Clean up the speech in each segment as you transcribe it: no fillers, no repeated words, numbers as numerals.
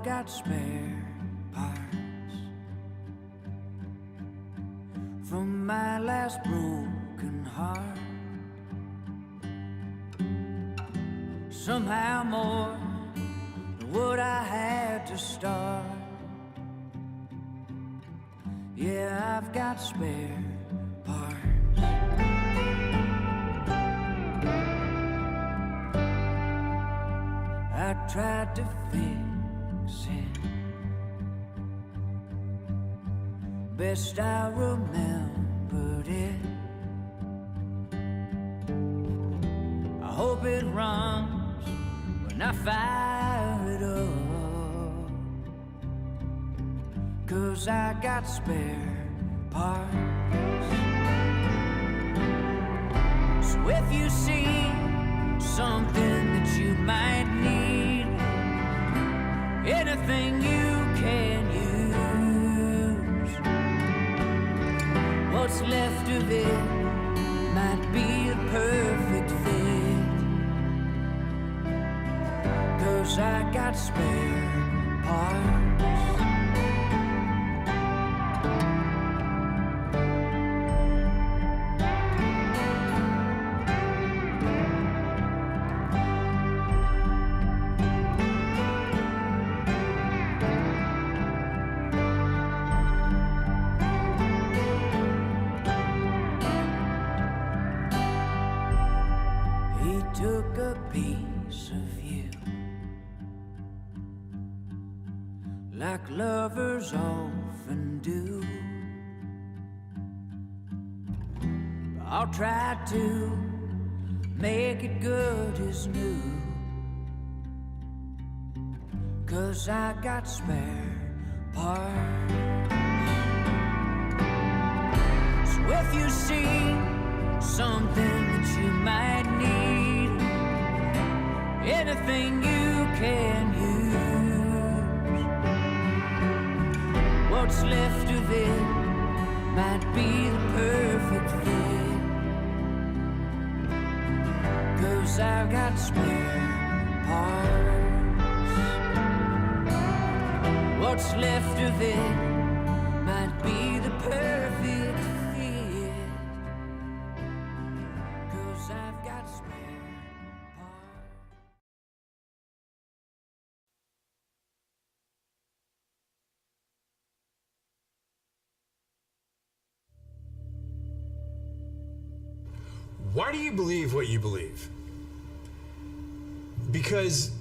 I've got spare parts from my last broken heart. Somehow more than what I had to start. Yeah, I've got spare parts. I tried to fix it best I remembered it. I hope it runs when I fire it up, 'cause I got spare parts. So if you see something that you might need, anything you can use, what's left of it might be a perfect fit, 'cause I got spare parts. Took a piece of you, like lovers often do. I'll try to make it good as new, 'cause I got spare parts. So if you see something that you might need, anything you can use, what's left of it might be the perfect fit, 'cause I've got spare parts. What's left of it might be the perfect fit, 'cause I've got spare parts. Why do you believe what you believe? Because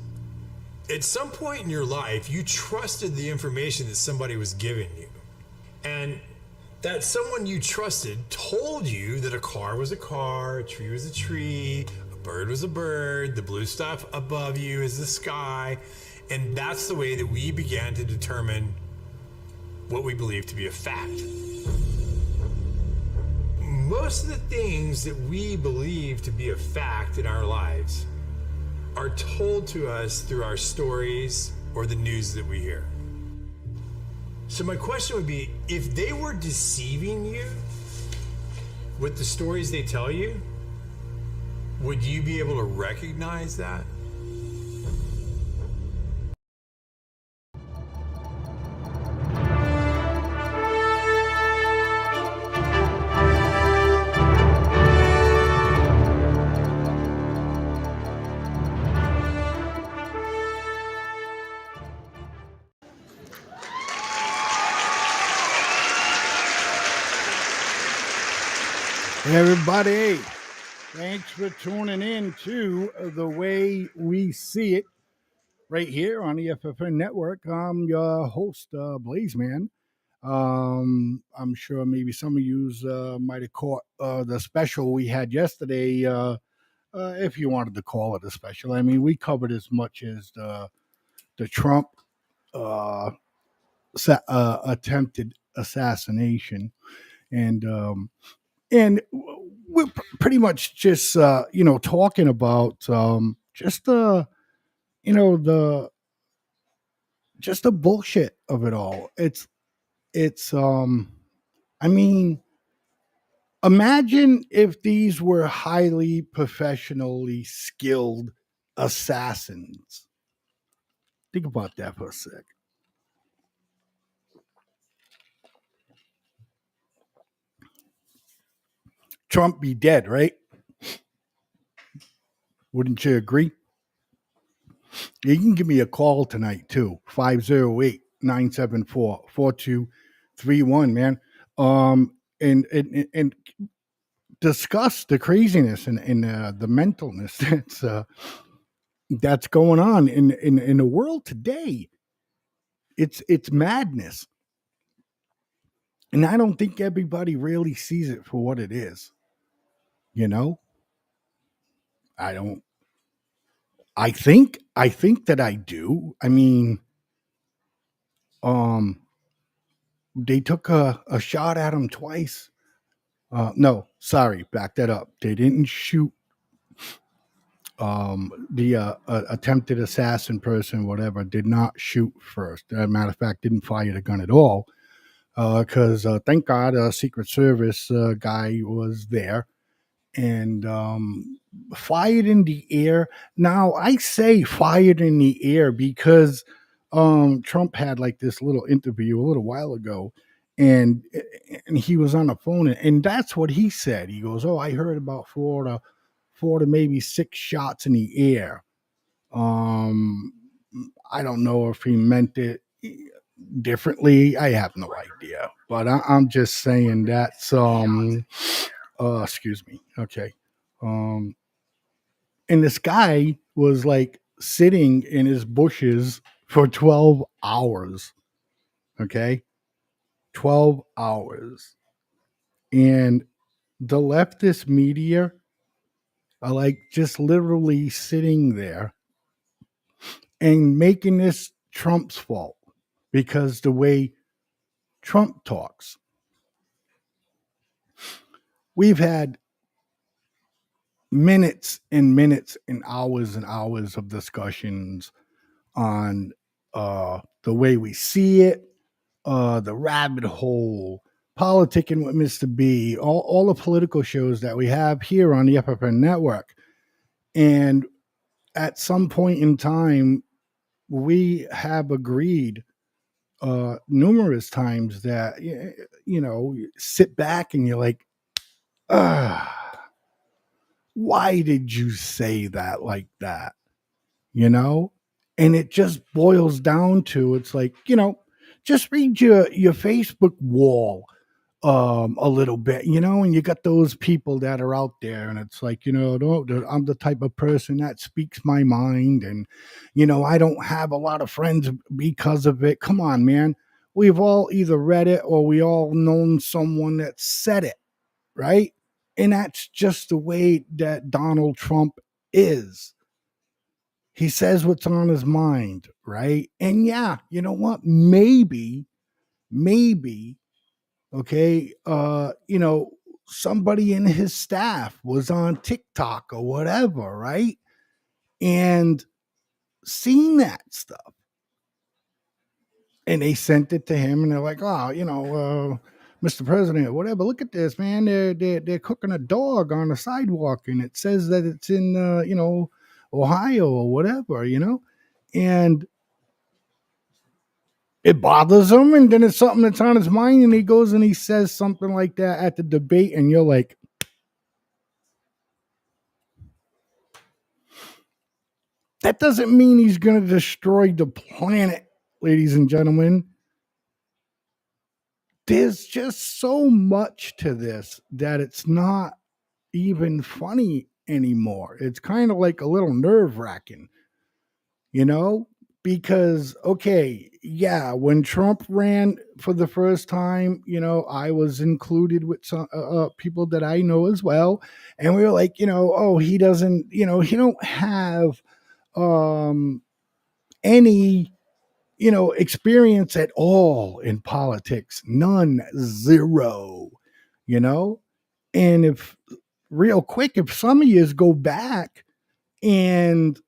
at some point in your life, you trusted the information that somebody was giving you. And that someone you trusted told you that a car was a car, a tree was a tree, a bird was a bird, the blue stuff above you is the sky. And that's the way that we began to determine what we believe to be a fact. Most of the things that we believe to be a fact in our lives are told to us through our stories or the news that we hear. So my question would be, if they were deceiving you with the stories they tell you, would you be able to recognize that? Hey everybody, thanks for tuning in to The Way We See It right here on the FFN Network. I'm your host, Blazeman. I'm sure maybe some of you might have caught the special we had yesterday, if you wanted to call it a special. I mean, we covered as much as the Trump attempted assassination, and we're pretty much just talking about just the bullshit of it all. It's I mean, imagine if these were highly professionally skilled assassins. Think about that for a sec. Trump be dead, right? Wouldn't you agree? You can give me a call tonight too. 508-974-4231, man. And discuss the craziness and the mentalness that's going on in the world today. It's madness. And I don't think everybody really sees it for what it is. You know? I don't I think that I do. I mean, um they took a shot at him twice. No, sorry, back that up. They didn't shoot the attempted assassin person, whatever, did not shoot first. As a matter of fact, didn't fire the gun at all. Because thank God a Secret Service guy was there and fired in the air. Now, I say fired in the air because Trump had like this little interview a little while ago, and he was on the phone, and that's what he said. He goes, "Oh, I heard about four to maybe six shots in the air." Um, I don't know if he meant it differently. I have no idea, but I'm just saying that's excuse me. Okay. Um, and this guy was like sitting in his bushes for 12 hours. Okay. 12 hours. And the leftist media are like just literally sitting there and making this Trump's fault because the way Trump talks. We've had minutes and minutes and hours of discussions on the way we see it, the rabbit hole, politicking with Mr. B, all the political shows that we have here on the FFN network. And at some point in time, we have agreed numerous times that, sit back and you're like, why did you say that like that? You know? And it just boils down to it's like, just read your Facebook wall a little bit, and you got those people that are out there and it's like, I'm the type of person that speaks my mind and I don't have a lot of friends because of it. Come on, man. We've all either read it or we all known someone that said it, right? And that's just the way that Donald Trump is. He says what's on his mind, right? And yeah, you know what? Maybe, okay, somebody in his staff was on TikTok or whatever, right? And seen that stuff. And they sent it to him and they're like, oh, Mr. President, whatever, look at this, man. They're cooking a dog on the sidewalk and it says that it's in, Ohio or whatever, and it bothers him. And then it's something that's on his mind and he goes and he says something like that at the debate. And you're like, that doesn't mean he's going to destroy the planet, ladies and gentlemen. There's just so much to this that it's not even funny anymore. It's kind of like a little nerve wracking, because, okay, yeah, when Trump ran for the first time, I was included with some people that I know as well. And we were like, oh, he doesn't, he don't have any experience at all in politics. None. Zero. And if real quick, if some of you go back and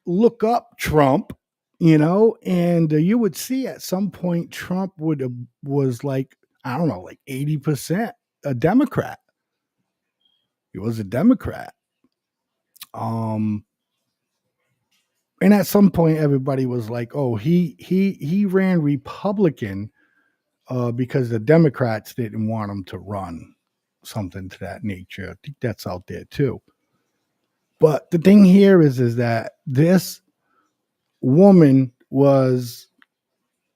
look up Trump, and you would see at some point Trump was like, I don't know, like 80% a Democrat. He was a Democrat. And at some point, everybody was like, "Oh, he ran Republican because the Democrats didn't want him to run." Something to that nature. I think that's out there too. But the thing here is that this woman was,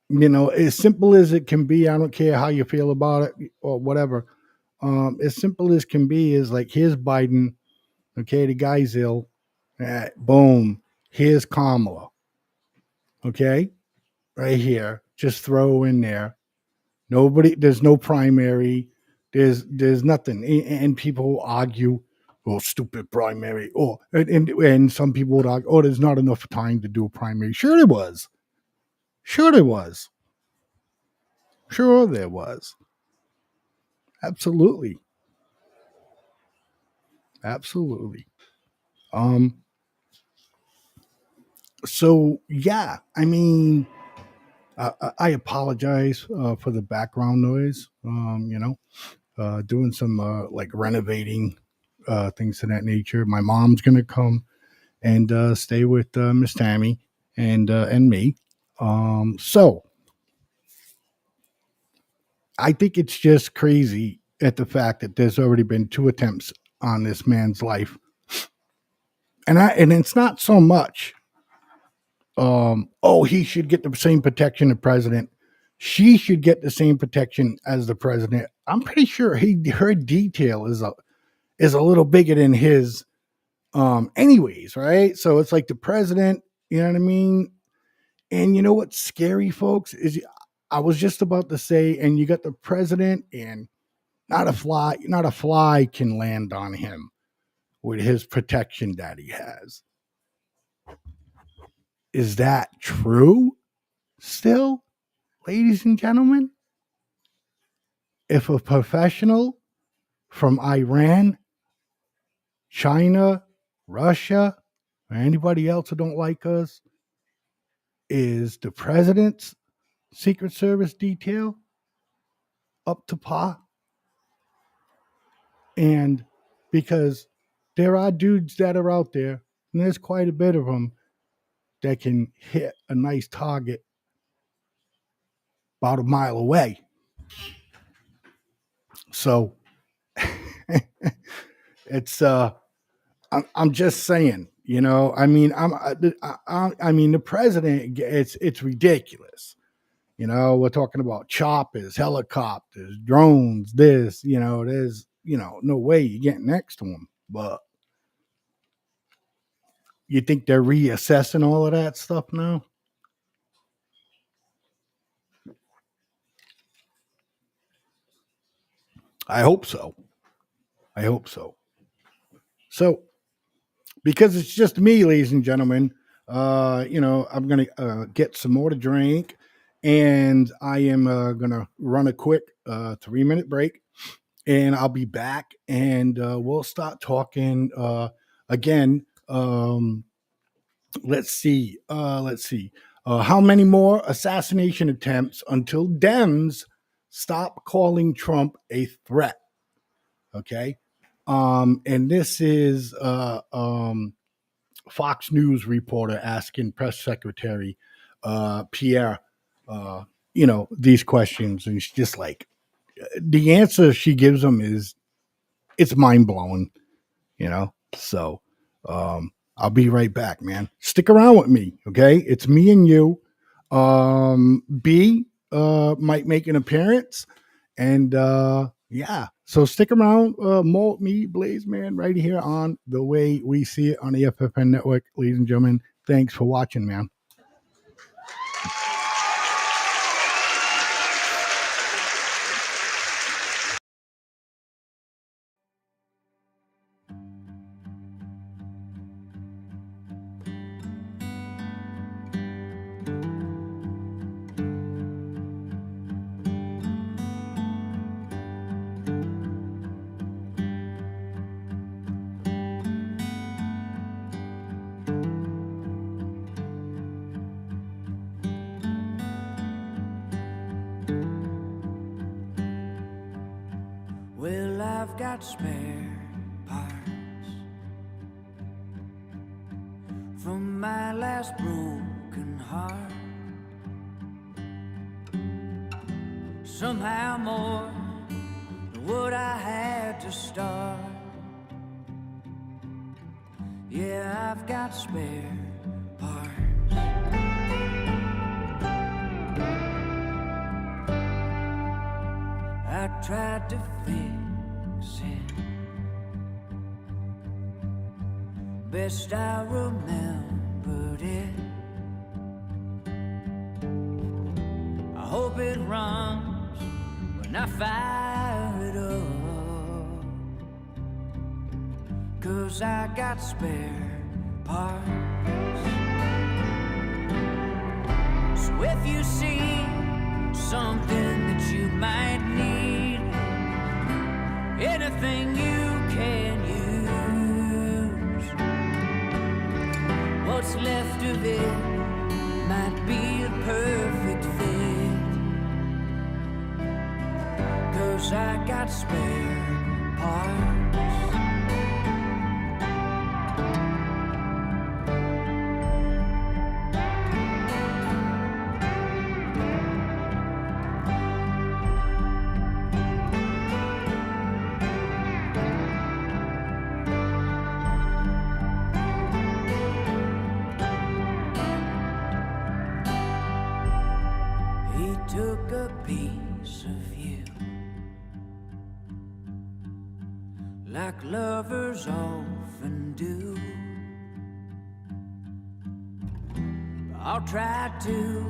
as simple as it can be. I don't care how you feel about it or whatever. As simple as can be is like, here's Biden. Okay, the guy's ill. Boom. Here's Kamala. Okay, right here. Just throw in there. Nobody. There's no primary. There's nothing. And people argue, "Oh, stupid primary." Oh, and some people would argue, "Oh, there's not enough time to do a primary." Sure, there was. Sure, there was. Sure, there was. Absolutely. Absolutely. Um. So yeah, I mean, I apologize for the background noise. Doing some like renovating things of that nature. My mom's gonna come and stay with Miss Tammy and me. So I think it's just crazy at the fact that there's already been 2 attempts on this man's life, and it's not so much. Oh, he should get the same protection the president. She should get the same protection as the president. I'm pretty sure her detail is a little bigger than his. Anyways, right? So it's like the president. You know what I mean? And you know what's scary, folks, is I was just about to say, and you got the president, and not a fly can land on him with his protection that he has. Is that true? Still, ladies and gentlemen, if a professional from Iran, China, Russia, or anybody else who don't like us is the president's Secret Service detail up to par, and because there are dudes that are out there, and there's quite a bit of them that can hit a nice target about a mile away. So it's I'm just saying, I mean, I mean, the president, it's ridiculous. We're talking about choppers, helicopters, drones, there's, no way you get next to him. But you think they're reassessing all of that stuff now? I hope so. I hope so. So, because it's just me, ladies and gentlemen, I'm going to get some more to drink, and I am going to run a quick 3-minute break, and I'll be back, and we'll start talking again. Let's see. Let's see. How many more assassination attempts until Dems stop calling Trump a threat? Okay. And this is Fox News reporter asking press secretary Pierre, these questions, and it's just like the answer she gives him is it's mind blowing. So I'll be right back, man. Stick around with me, okay? It's me and you. B might make an appearance, and yeah. So stick around. More me, Blaze, man, right here on The Way We See It on the FFN Network, ladies and gentlemen. Thanks for watching, man. Well, I've got spare parts from my last broken heart. Somehow more than what I had to start. Yeah, I've got spare parts. I tried to fix it best I remembered it. I hope it runs when I fire it up, 'cause I got spare parts. So if you see something that you might need, anything you can use, what's left of it might be the perfect fit, 'cause I got spare parts. Took a piece of you, like lovers often do. I'll try to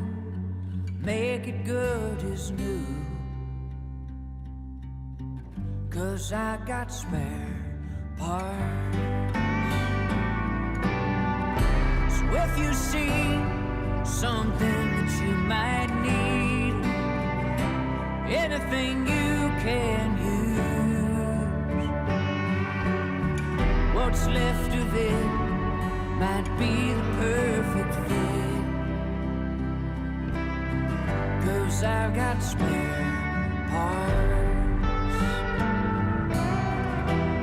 make it good as new, 'cause I got spare parts. So if you see something that you might need, anything you can use, what's left of it might be the perfect fit, 'cause I've got spare parts.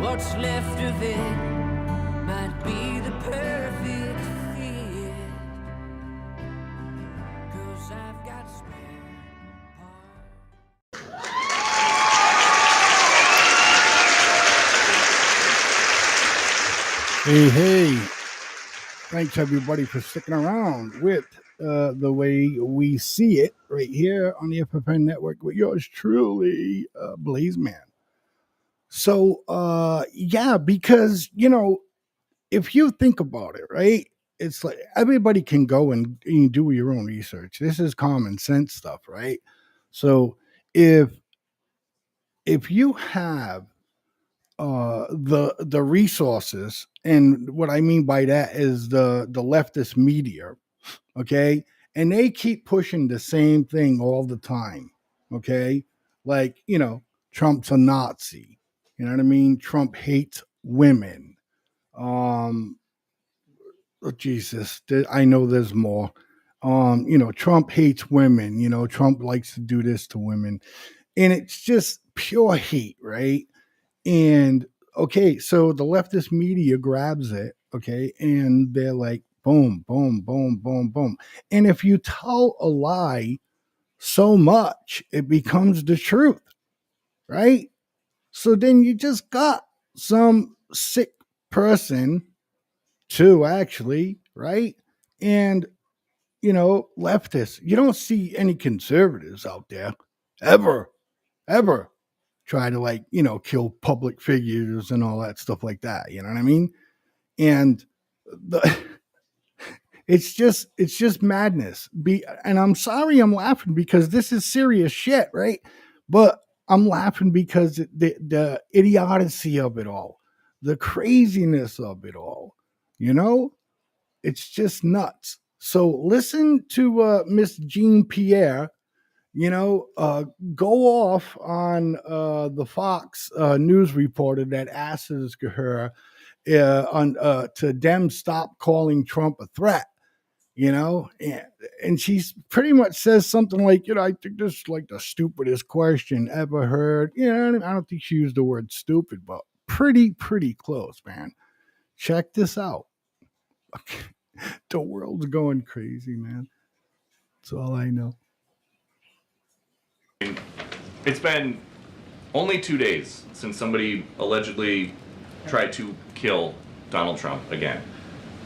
What's left of it might be the perfect fit, 'cause I've got spare parts. Hey, thanks everybody for sticking around with the way we see it right here on the FFN network with yours truly, Blaze Man. So, yeah, because, if you think about it, right, it's like everybody can go and do your own research. This is common sense stuff, right? So if you have the resources, and what I mean by that is the leftist media, okay, and they keep pushing the same thing all the time, okay, like Trump's a Nazi, you know what I mean? Trump hates women. Oh, Jesus, I know there's more. Trump hates women. Trump likes to do this to women, and it's just pure hate, right? And okay, so the leftist media grabs it, okay, and they're like, boom, boom, boom, boom, boom. And if you tell a lie so much, it becomes the truth, right? So then you just got some sick person, too, actually, right? And, leftists, you don't see any conservatives out there ever, ever try to kill public figures and all that stuff like that. You know what I mean? And the, it's just madness. And I'm sorry I'm laughing because this is serious shit, right? But I'm laughing because the idiocy of it all, the craziness of it all, it's just nuts. So listen to Miss Jean Pierre, go off on the Fox news reporter that asks her to them stop calling Trump a threat, and she pretty much says something like, I think this is like the stupidest question ever heard. I don't think she used the word stupid, but pretty close, man. Check this out. Okay. The world's going crazy, man. That's all I know. It's been only 2 days since somebody allegedly tried to kill Donald Trump again.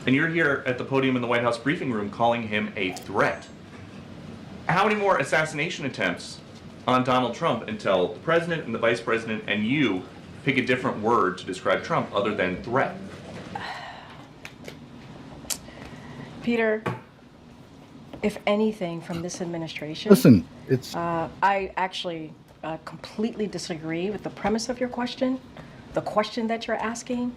And you're here at the podium in the White House briefing room calling him a threat. How many more assassination attempts on Donald Trump until the president and the vice president and you pick a different word to describe Trump other than threat? Peter, if anything from this administration, Listen, it's I actually completely disagree with the premise of your question, the question that you're asking.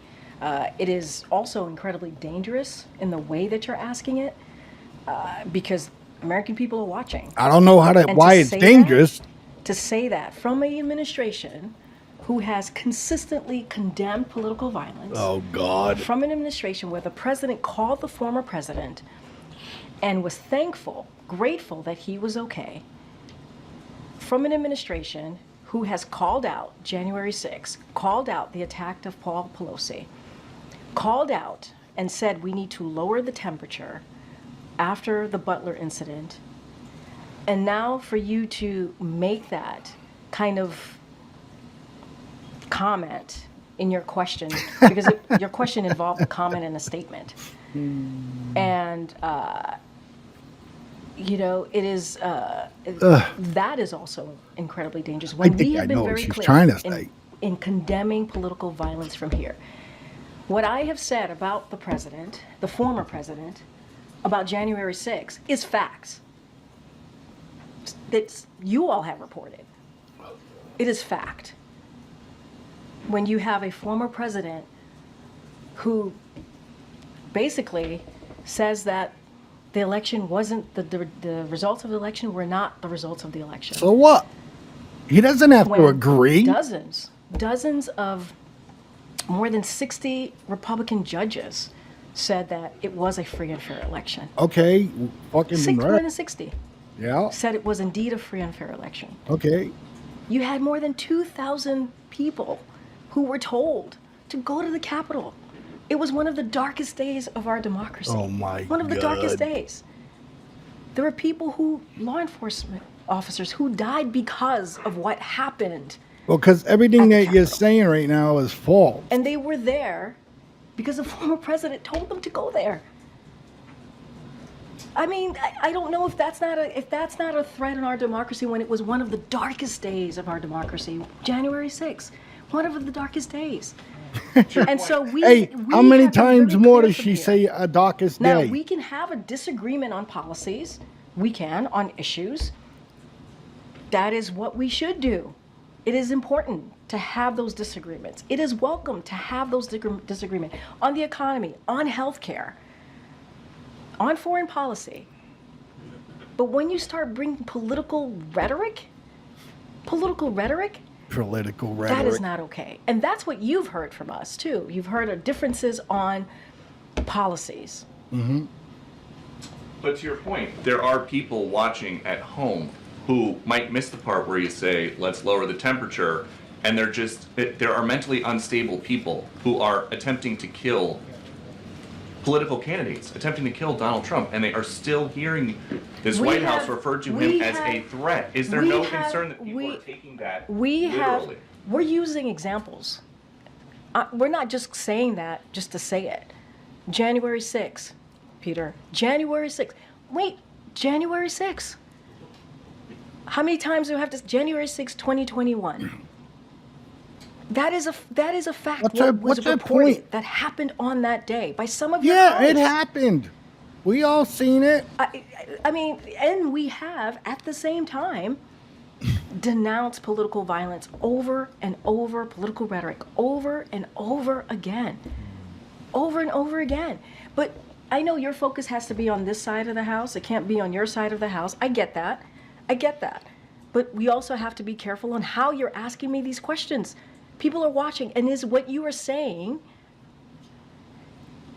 It is also incredibly dangerous in the way that you're asking it, because American people are watching. I don't know why it's dangerous. To say that from an administration who has consistently condemned political violence. Oh God. From an administration where the president called the former president and was thankful, grateful that he was okay. From an administration who has called out January 6th, called out the attack of Paul Pelosi, called out and said we need to lower the temperature after the Butler incident. And now for you to make that kind of comment in your question, because your question involved a comment and a statement. And, it is, that is also incredibly dangerous. When we have been very clear in condemning political violence from here. What I have said about the president, the former president, about January 6th is facts. That you all have reported. It is fact. When you have a former president who basically says that the election wasn't, the results of the election were not the results of the election. So what? He doesn't have to agree. Dozens of more than 60 Republican judges said that it was a free and fair election. Okay, fucking more than 60. Yeah. Said it was indeed a free and fair election. Okay. You had more than 2,000 people who were told to go to the Capitol. It was one of the darkest days of our democracy. Oh my God. One of the darkest days. There were people law enforcement officers who died because of what happened. Well, because everything that you're saying right now is false. And they were there because the former president told them to go there. I mean, I don't know if that's not a threat in our democracy when it was one of the darkest days of our democracy, January 6th, one of the darkest days. And so how many times more does she say a darkest day? Now, we can have a disagreement on policies. We can, on issues. That is what we should do. It is important to have those disagreements. It is welcome to have those disagreements on the economy, on healthcare, on foreign policy. But when you start bringing political rhetoric, that is not okay. And that's what you've heard from us, too. You've heard of differences on policies. Mm-hmm. But to your point, there are people watching at home who might miss the part where you say, let's lower the temperature, and there are mentally unstable people who are attempting to kill political candidates, attempting to kill Donald Trump, and they are still hearing this White House refer to him as a threat. Is there no concern that people are taking that literally? We're using examples. We're not just saying that just to say it. January 6th, Peter. January 6th. Wait, January 6th. How many times do we have to? January 6th, 2021. That is a fact. What's your point? That happened on that day by some of your colleagues. It happened. We all seen it. I mean, and we have at the same time denounced political violence over and over, political rhetoric over and over again, over and over again. But I know your focus has to be on this side of the house. It can't be on your side of the house. I get that. But we also have to be careful on how you're asking me these questions. People are watching, and is what you are saying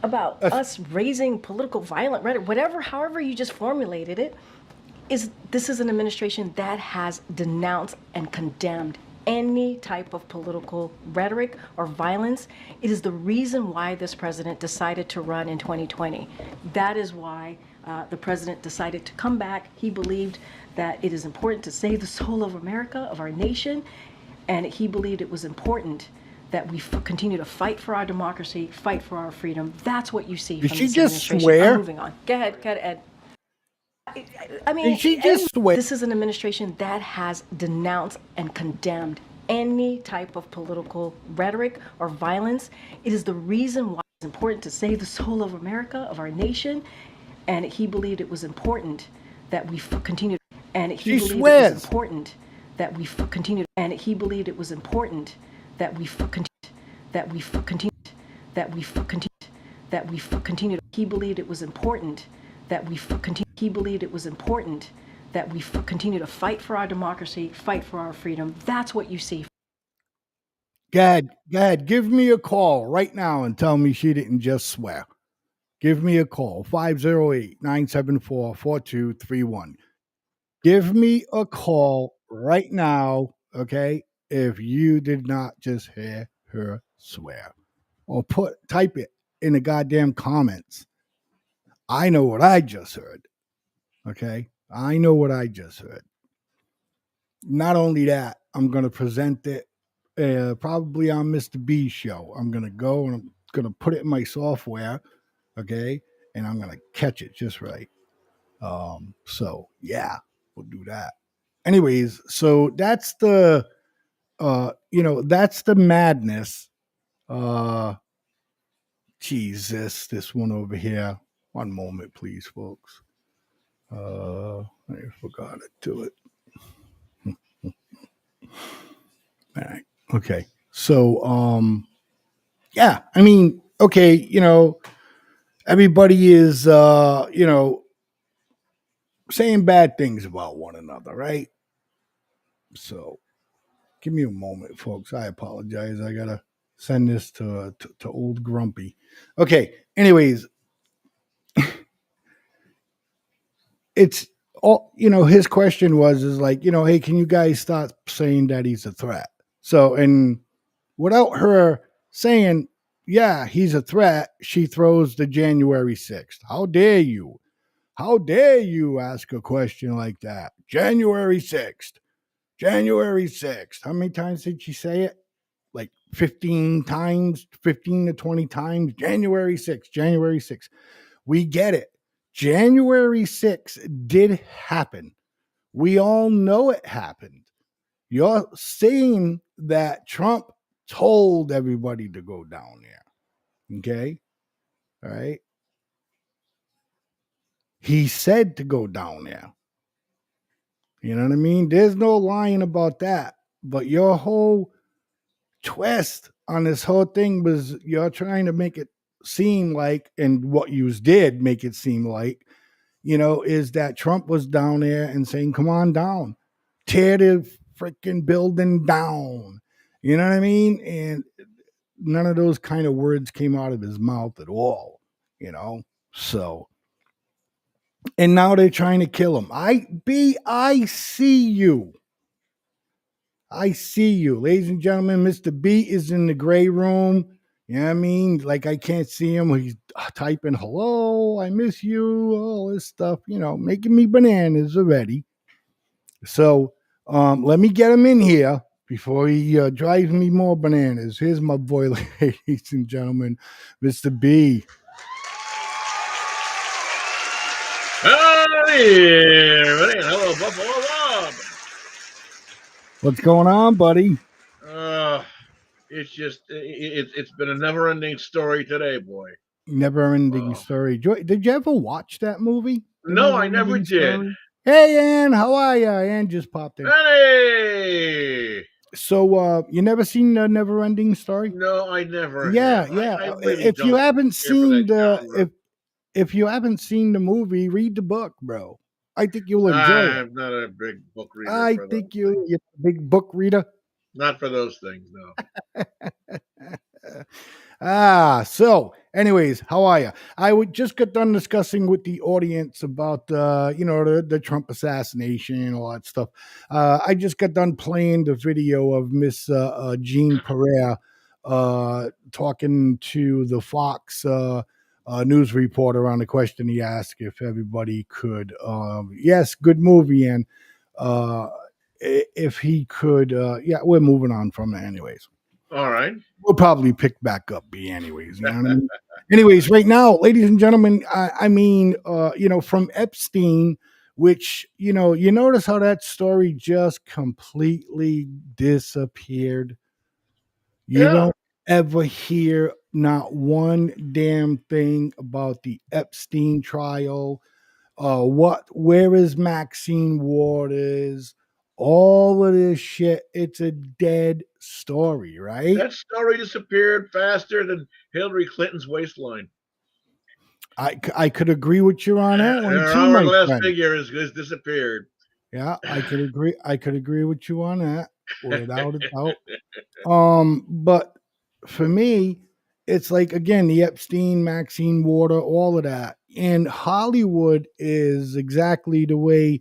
about us raising political violent rhetoric, however you just formulated it, this is an administration that has denounced and condemned any type of political rhetoric or violence. It is the reason why this president decided to run in 2020. That is why the president decided to come back. He believed that it is important to save the soul of America, of our nation, and he believed it was important that we continue to fight for our democracy, fight for our freedom. That's what you see Did from she this just administration. swear? I'm moving on. Go ahead, Ed. I mean, Did she just swear? this is an administration that has denounced and condemned any type of political rhetoric or violence. It is the reason why it's important to save the soul of America, of our nation, and he believed it was important that we continue. And he She believed it swears. was important that we continue. And he believed it was important that we continue. That we continue. That we continue. That we continue. He believed it was important that we continue. He believed it was important that we continue to fight for our democracy, fight for our freedom. That's what you see. Gad, give me a call right now and tell me she didn't just swear. Give me a call, 508-974-4231. Give me a call right now, okay, if you did not just hear her swear. Or type it in the goddamn comments. I know what I just heard. Okay? I know what I just heard. Not only that, I'm going to present it probably on Mr. B's show. I'm going to go and I'm going to put it in my software, okay? And I'm going to catch it just right. So, yeah, we'll do that. Anyways, so that's the, that's the madness. Jesus, this one over here. One moment, please, folks. I forgot to do it. All right. Okay. So, yeah, I mean, okay, everybody is, saying bad things about one another, right? So, give me a moment, folks. I apologize. I gotta send this to old Grumpy. Okay. Anyways, it's all, his question is like, hey, can you guys stop saying that he's a threat? So, and without her saying, yeah, he's a threat, she throws the January 6th. How dare you? How dare you ask a question like that? January 6th. January 6th. How many times did she say it? Like 15 times, 15 to 20 times. January 6th. January 6th. We get it. January 6th did happen. We all know it happened. You're saying that Trump told everybody to go down there. Okay? All right? He said to go down there. You know what I mean? There's no lying about that. But your whole twist on this whole thing was you're trying to make it seem like, and what you did make it seem like, is that Trump was down there and saying, come on down, tear the freaking building down. You know what I mean? And none of those kind of words came out of his mouth at all, So, and now they're trying to kill him. I see you. I see you. Ladies and gentlemen, Mr. B is in the gray room. You know what I mean? Like, I can't see him. He's typing, hello, I miss you, all this stuff, making me bananas already. So let me get him in here before he drives me more bananas. Here's my boy, ladies and gentlemen, Mr. B. Howdy, everybody. Hello, Buffalo Bob. What's going on, buddy? It's just, it's been a never-ending story today, boy. Never-ending story. Did you ever watch that movie? No, I never did. Hey, Ann, how are you? Ann just popped in. Hey! So, you never seen the Never-Ending Story? No, I never. Yeah, have. yeah. I really if don't you haven't care for seen that genre. if you haven't seen the movie, read the book, bro. I think you'll enjoy it. I'm not a big book reader. I think you're a big book reader. Not for those things, no. So Anyways, how are you? Just got done discussing with the audience about the Trump assassination and all that stuff. I just got done playing the video of Miss Jean Pereira talking to the Fox news reporter on the question he asked if everybody could. Yes, good movie, and if he could, we're moving on from it, anyways. All right. We'll probably pick back up B anyways. You know what I mean? Anyways, right now, ladies and gentlemen, from Epstein, which, you notice how that story just completely disappeared. You don't ever hear not one damn thing about the Epstein trial. Where is Maxine Waters? All of this shit, it's a dead story, right? That story disappeared faster than Hillary Clinton's waistline. I could agree with you on that one Her too, my hourglass friend. figure has disappeared. Yeah, I could agree. I could agree with you on that, without a doubt. But for me, it's like, again, the Epstein, Maxine Water, all of that. And Hollywood is exactly the way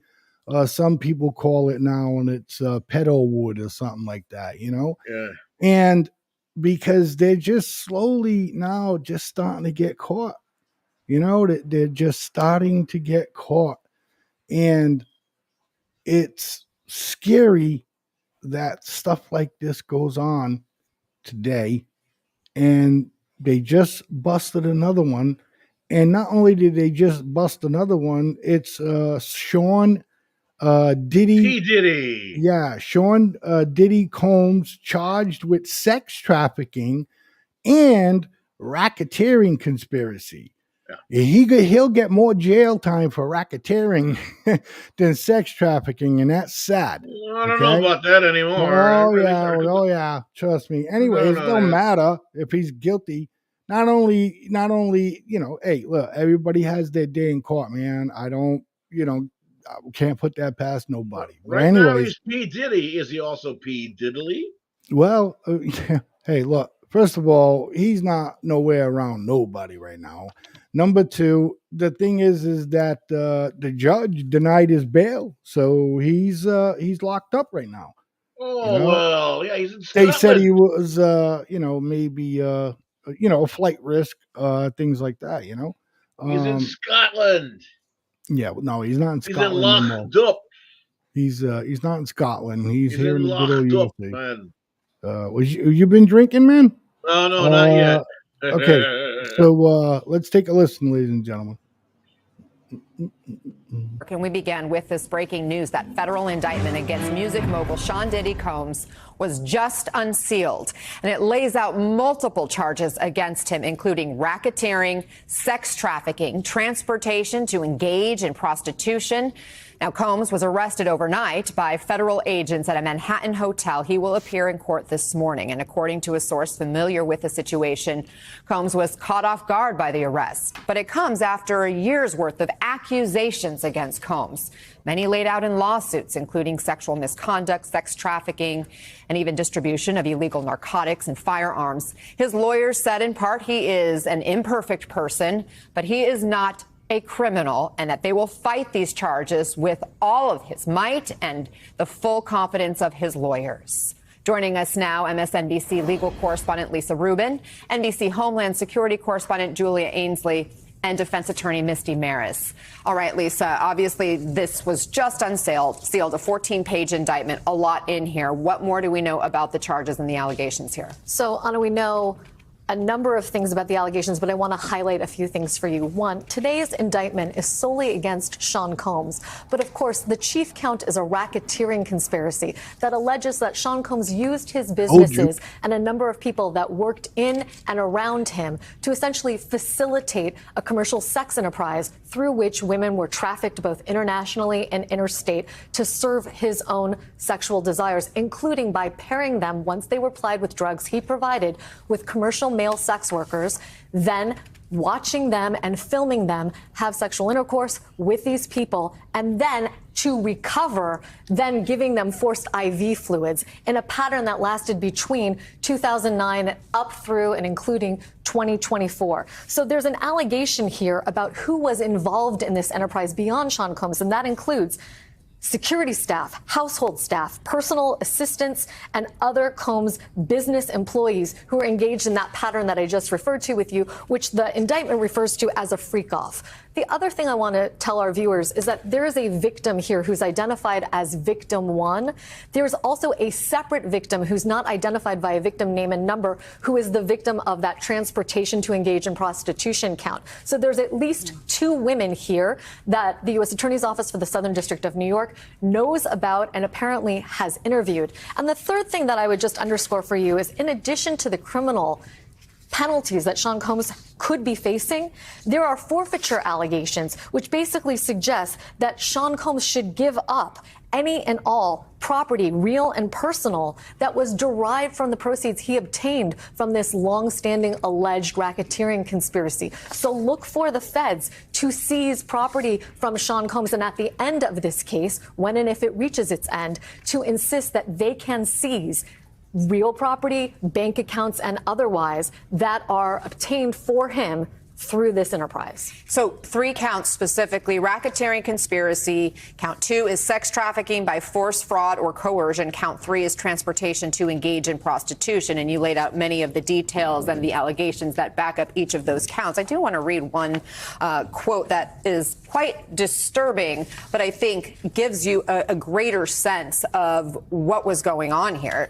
some people call it now, and it's pedo wood or something like that, Yeah. And because they're just slowly now just starting to get caught, they're just starting to get caught. And it's scary that stuff like this goes on today. And they just busted another one. And not only did they just bust another one, it's Sean Diddy. P-Diddy. Yeah, Sean Diddy Combs charged with sex trafficking and racketeering conspiracy. Yeah. He'll get more jail time for racketeering than sex trafficking, and that's sad. I don't know about that anymore. Oh yeah. Trust me. Anyways, it don't matter if he's guilty. Not only, hey, look, everybody has their day in court, man. I don't, can't put that past nobody. Right now he's P. Diddy. Is he also P. Diddley? Well, hey, look, first of all, he's not nowhere around nobody right now. Number two, the thing is that the judge denied his bail, so he's locked up right now. Oh, well, yeah, he's in Scotland. They said he was, maybe, a flight risk, things like that, He's in Scotland. Yeah, no, he's not in Scotland. He's in locked up. He's not in Scotland. He's here in the good old locked up, USA. man. You been drinking, man? No, not yet. Okay, so let's take a listen, ladies and gentlemen. Can we begin with this breaking news that federal indictment against music mogul Sean Diddy Combs was just unsealed, and it lays out multiple charges against him, including racketeering, sex trafficking, transportation to engage in prostitution. Now, Combs was arrested overnight by federal agents at a Manhattan hotel. He will appear in court this morning. And according to a source familiar with the situation, Combs was caught off guard by the arrest. But it comes after a year's worth of accusations against Combs, many laid out in lawsuits, including sexual misconduct, sex trafficking, and even distribution of illegal narcotics and firearms. His lawyers said in part he is an imperfect person, but he is not a criminal, and that they will fight these charges with all of his might and the full confidence of his lawyers. Joining us now, MSNBC legal correspondent Lisa Rubin, NBC Homeland Security correspondent Julia Ainsley, and defense attorney Misty Maris. All right, Lisa, obviously this was just sealed, a 14-page indictment, a lot in here. What more do we know about the charges and the allegations here? So, Anna, we know a number of things about the allegations, but I want to highlight a few things for you. One, today's indictment is solely against Sean Combs. But of course, the chief count is a racketeering conspiracy that alleges that Sean Combs used his businesses and a number of people that worked in and around him to essentially facilitate a commercial sex enterprise through which women were trafficked both internationally and interstate to serve his own sexual desires, including by pairing them, once they were plied with drugs he provided, with commercial male sex workers, then watching them and filming them have sexual intercourse with these people, and then to recover, then giving them forced IV fluids in a pattern that lasted between 2009 up through and including 2024. So there's an allegation here about who was involved in this enterprise beyond Sean Combs, and that includes security staff, household staff, personal assistants, and other Combs business employees who are engaged in that pattern that I just referred to with you, which the indictment refers to as a freak-off. The other thing I want to tell our viewers is that there is a victim here who's identified as victim 1. There's also a separate victim who's not identified by a victim name and number, who is the victim of that transportation to engage in prostitution count. So there's at least 2 women here that the U.S. Attorney's Office for the Southern District of New York knows about and apparently has interviewed. And the third thing that I would just underscore for you is, in addition to the criminal penalties that Sean Combs could be facing, there are forfeiture allegations, which basically suggest that Sean Combs should give up any and all property, real and personal, that was derived from the proceeds he obtained from this long-standing alleged racketeering conspiracy. So look for the feds to seize property from Sean Combs, and at the end of this case, when and if it reaches its end, to insist that they can seize real property, bank accounts, and otherwise that are obtained for him through this enterprise. So 3 counts specifically: racketeering conspiracy. Count 2 is sex trafficking by force, fraud, or coercion. Count 3 is transportation to engage in prostitution. And you laid out many of the details and the allegations that back up each of those counts. I do want to read one quote that is quite disturbing, but I think gives you a greater sense of what was going on here.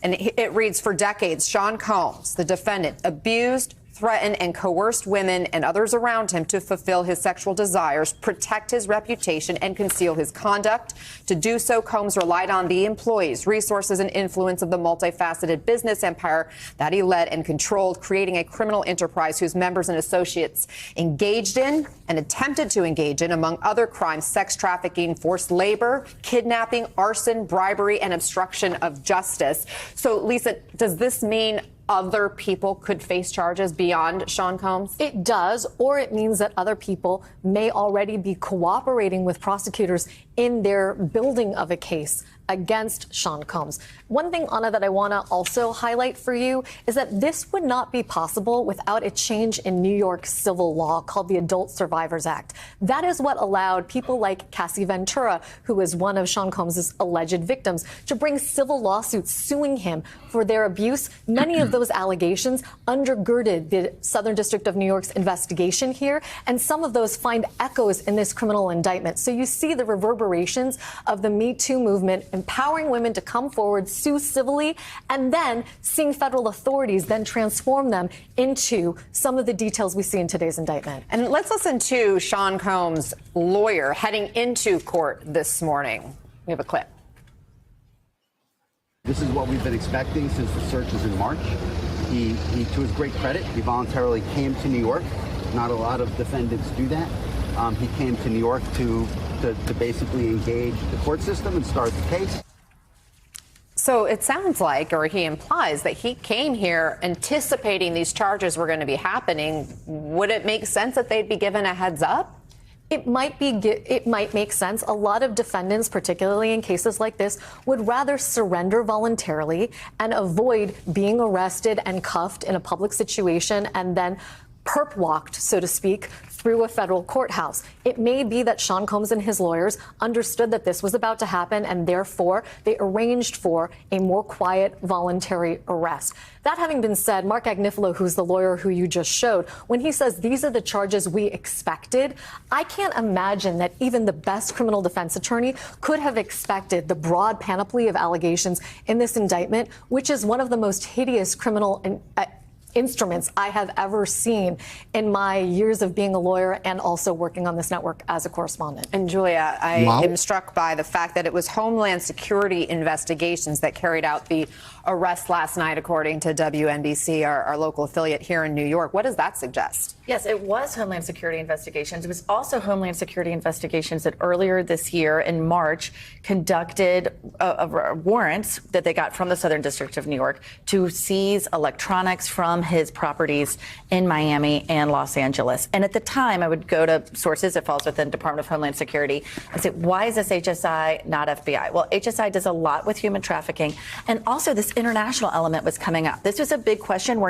And it reads, "For decades, Sean Combs, the defendant, abused, threatened, and coerced women and others around him to fulfill his sexual desires, protect his reputation, and conceal his conduct. To do so, Combs relied on the employees, resources, and influence of the multifaceted business empire that he led and controlled, creating a criminal enterprise whose members and associates engaged in and attempted to engage in, among other crimes, sex trafficking, forced labor, kidnapping, arson, bribery, and obstruction of justice." So, Lisa, does this mean other people could face charges beyond Sean Combs? It does, or it means that other people may already be cooperating with prosecutors in their building of a case against Sean Combs. One thing, Anna, that I want to also highlight for you is that this would not be possible without a change in New York civil law called the Adult Survivors Act. That is what allowed people like Cassie Ventura, who is one of Sean Combs' alleged victims, to bring civil lawsuits suing him for their abuse. Many of those allegations undergirded the Southern District of New York's investigation here, and some of those find echoes in this criminal indictment. So you see the reverberations of the Me Too movement empowering women to come forward, sue civilly, and then seeing federal authorities then transform them into some of the details we see in today's indictment. And let's listen to Sean Combs' lawyer heading into court this morning. We have a clip. This is what we've been expecting since the searches in March. He, to his great credit, he voluntarily came to New York. Not a lot of defendants do that. He came to New York to basically engage the court system and start the case. So it sounds like, or he implies, that he came here anticipating these charges were going to be happening. Would it make sense that they'd be given a heads up? It might make sense. A lot of defendants, particularly in cases like this, would rather surrender voluntarily and avoid being arrested and cuffed in a public situation and then perp walked, so to speak, through a federal courthouse. It may be that Sean Combs and his lawyers understood that this was about to happen, and therefore they arranged for a more quiet, voluntary arrest. That having been said, Mark Agnifilo, who's the lawyer who you just showed, when he says these are the charges we expected, I can't imagine that even the best criminal defense attorney could have expected the broad panoply of allegations in this indictment, which is one of the most hideous criminal instruments I have ever seen in my years of being a lawyer and also working on this network as a correspondent. And Julia, I am struck by the fact that it was Homeland Security investigations that carried out the arrest last night, according to WNBC, our local affiliate here in New York. What does that suggest? Yes, it was Homeland Security investigations. It was also Homeland Security investigations that earlier this year in March conducted warrants that they got from the Southern District of New York to seize electronics from his properties in Miami and Los Angeles. And at the time, I would go to sources that falls within Department of Homeland Security and say, why is this HSI, not FBI? Well, HSI does a lot with human trafficking. And also this international element was coming up. This was a big question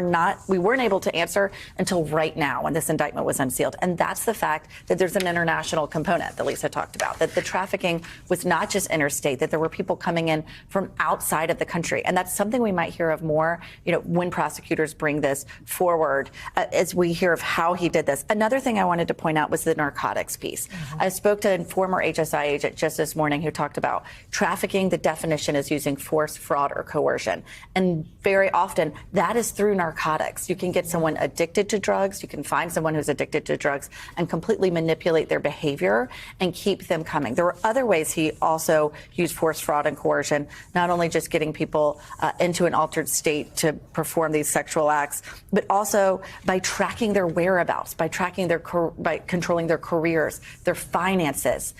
we weren't able to answer until right now when this indictment was unsealed. And that's the fact that there's an international component that Lisa talked about, that the trafficking was not just interstate, that there were people coming in from outside of the country. And that's something we might hear of more, when prosecutors bring this forward, as we hear of how he did this. Another thing I wanted to point out was the narcotics piece. I spoke to a former HSI agent just this morning who talked about trafficking. The definition is using force, fraud, or coercion. And very often that is through narcotics. You can get someone addicted to drugs. You can find someone who's addicted to drugs and completely manipulate their behavior and keep them coming. There were other ways he also used force, fraud, and coercion, not only just getting people into an altered state to perform these sexual acts, but also by tracking their whereabouts, by controlling their careers, their finances.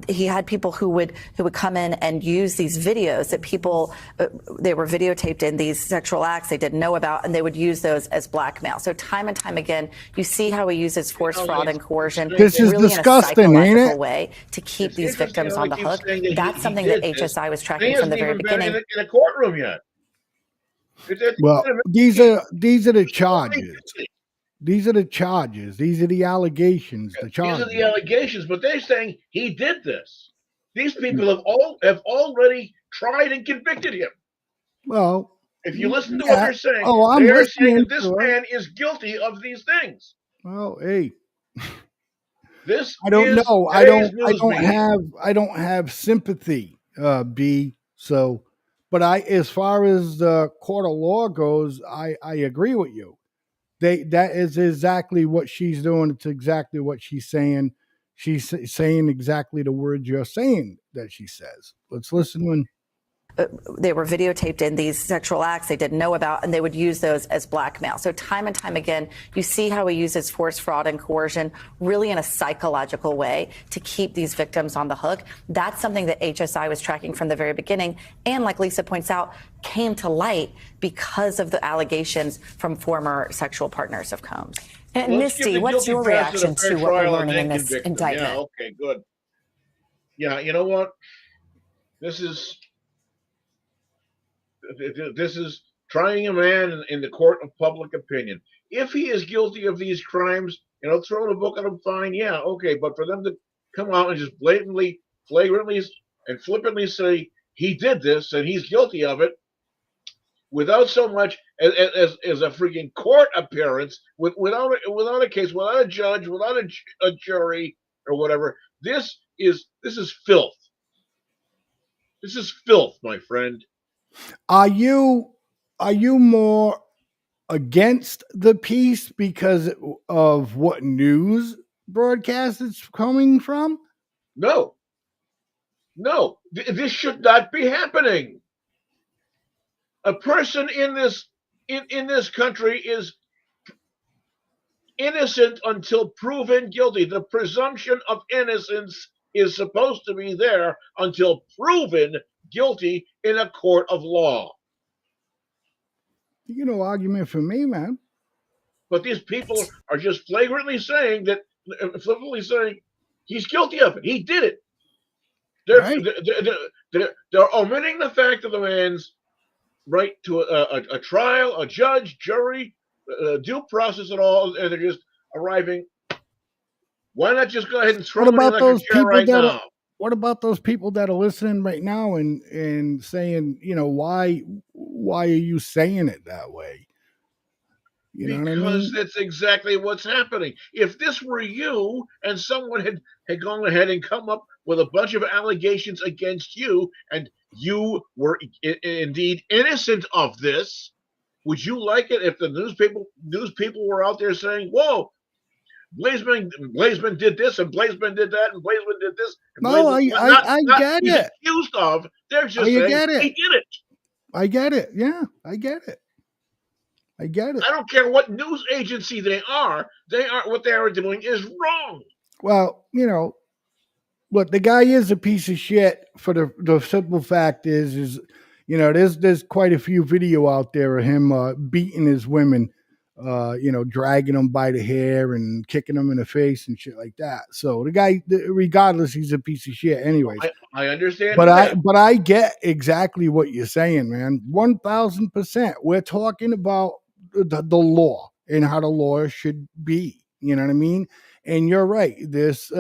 He had people who would come in and use these videos that people, they were videotaped in these sexual acts they didn't know about, and they would use those as blackmail. So time and time again, you see how he uses force, fraud, and coercion This is really disgusting, in a ain't psychological it? way to keep these victims on the hook. That That's something that HSI was tracking from the very beginning. In a courtroom yet. Well, these are the charges. These are the charges. These are the allegations. The charges. These are the allegations, but they're saying he did this. These people have already tried and convicted him. Well, if you listen to what they're saying, I'm they are saying listening that this to it. man is guilty of these things. Well, hey. This I don't is know. today's news media. I don't have sympathy, B. So, but as far as the court of law goes, I agree with you. That is exactly what she's doing. It's exactly what she's saying. She's saying exactly the words you're saying that she says. Let's listen when. They were videotaped in these sexual acts they didn't know about, and they would use those as blackmail. So time and time again, you see how he uses force, fraud, and coercion really in a psychological way to keep these victims on the hook. That's something that HSI was tracking from the very beginning. And like Lisa points out, came to light because of the allegations from former sexual partners of Combs. And Misty, what's your reaction to what we're learning in this indictment? Yeah, okay, good. Yeah, you know what? This is trying a man in the court of public opinion. If he is guilty of these crimes, throw the book at him, fine, yeah, okay. But for them to come out and just blatantly, flagrantly, and flippantly say he did this and he's guilty of it, without so much as a freaking court appearance, without a case, without a judge, without a jury or whatever, this is filth. This is filth, my friend. Are you more against the piece because of what news broadcast it's coming from? No. This should not be happening. A person in this country is innocent until proven guilty. The presumption of innocence is supposed to be there until proven guilty in a court of law. You no argument for me, man. But these people are just flagrantly saying he's guilty of it. He did it. They're omitting the fact of the man's right to a trial, a judge, jury, due process at all, and they're just arriving. Why not just go ahead and throw it in like a chair right now? What about those people that are listening right now and saying, why are you saying it that way? You know what I mean? Because that's exactly what's happening. If this were you and someone had gone ahead and come up with a bunch of allegations against you and you were indeed innocent of this, would you like it if the news people were out there saying, whoa, Blazeman did this and Blazeman did that and Blazeman did this? No, I get it. Accused of, they're just saying he did it. I get it. Yeah, I get it. I don't care what news agency they are. What they are doing is wrong. Well, look, the guy is a piece of shit. For the simple fact is there's quite a few video out there of him beating his women. dragging him by the hair and kicking him in the face and shit like that. So the guy, regardless, he's a piece of shit, anyways. I understand. But I get exactly what you're saying, man. 1,000%. We're talking about the law and how the law should be. You know what I mean? And you're right. These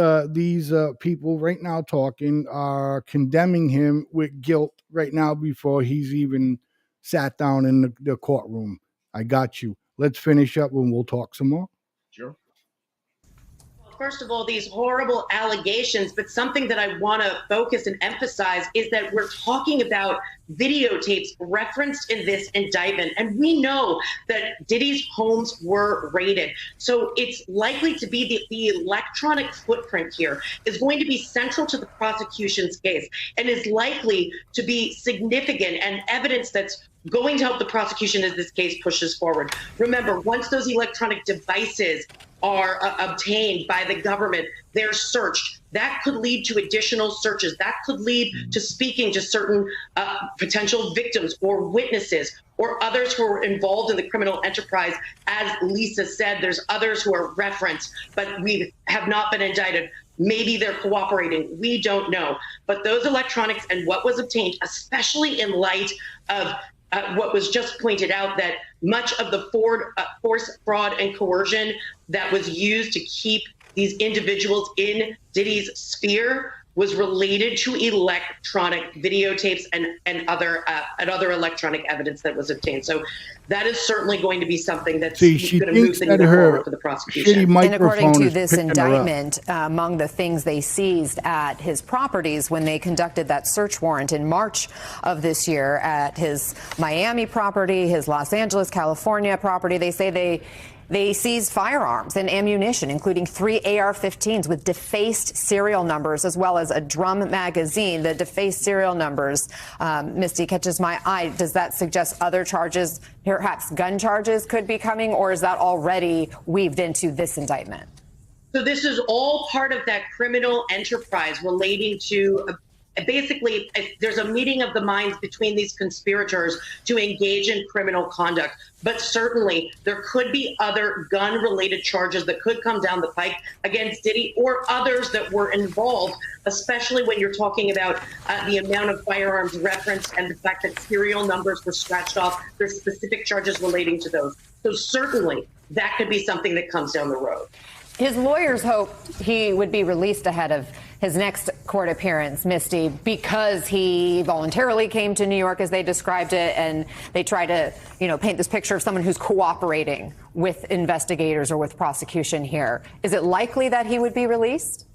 people right now talking are condemning him with guilt right now before he's even sat down in the courtroom. I got you. Let's finish up and we'll talk some more. Sure. First of all, these horrible allegations, but something that I want to focus and emphasize is that we're talking about videotapes referenced in this indictment. And we know that Diddy's homes were raided. So it's likely to be the electronic footprint here is going to be central to the prosecution's case and is likely to be significant and evidence that's going to help the prosecution as this case pushes forward. Remember, once those electronic devices are obtained by the government, they're searched. That could lead to additional searches. That could lead to speaking to certain potential victims or witnesses or others who are involved in the criminal enterprise. As Lisa said, there's others who are referenced, but we have not been indicted. Maybe they're cooperating. We don't know. But those electronics and what was obtained, especially in light of what was just pointed out, that much of the force, fraud, and coercion that was used to keep these individuals in Diddy's sphere was related to electronic videotapes and other electronic evidence that was obtained. So that is certainly going to be something that's going to move the needle forward for the prosecution. And according to this indictment, among the things they seized at his properties when they conducted that search warrant in March of this year at his Miami property, his Los Angeles, California property, they say they seized firearms and ammunition, including 3 AR-15s with defaced serial numbers, as well as a drum magazine. The defaced serial numbers, Misty, catches my eye. Does that suggest other charges, perhaps gun charges, could be coming, or is that already weaved into this indictment? So this is all part of that criminal enterprise relating to basically, there's a meeting of the minds between these conspirators to engage in criminal conduct. But certainly there could be other gun-related charges that could come down the pike against Diddy or others that were involved, especially when you're talking about the amount of firearms referenced and the fact that serial numbers were scratched off. There's specific charges relating to those. So certainly that could be something that comes down the road. His lawyers hope he would be released ahead of his next court appearance, Misty, because he voluntarily came to New York, as they described it, and they try to, paint this picture of someone who's cooperating with investigators or with prosecution here. Is it likely that he would be released?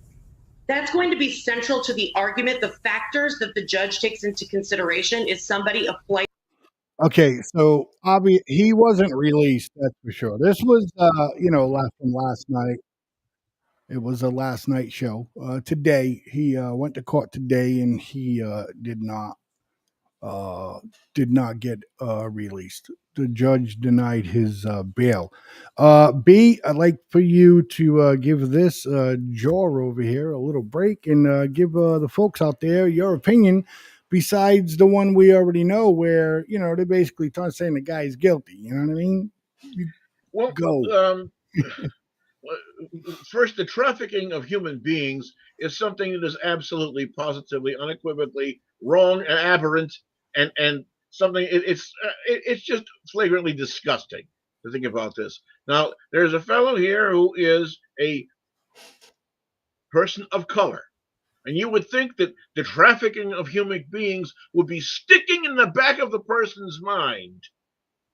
That's going to be central to the argument. The factors that the judge takes into consideration is somebody a flight. Okay, so he wasn't released, that's for sure. This was, from last night. It was a last night show. Today, he went to court today, and he did not get released. The judge denied his bail. B, I'd like for you to give this jaw over here a little break and give the folks out there your opinion, besides the one we already know, where they're basically saying the guy's guilty. You know what I mean? Go. First, the trafficking of human beings is something that is absolutely, positively, unequivocally wrong and aberrant, and something it's just flagrantly disgusting to think about this. Now, there's a fellow here who is a person of color, and you would think that the trafficking of human beings would be sticking in the back of the person's mind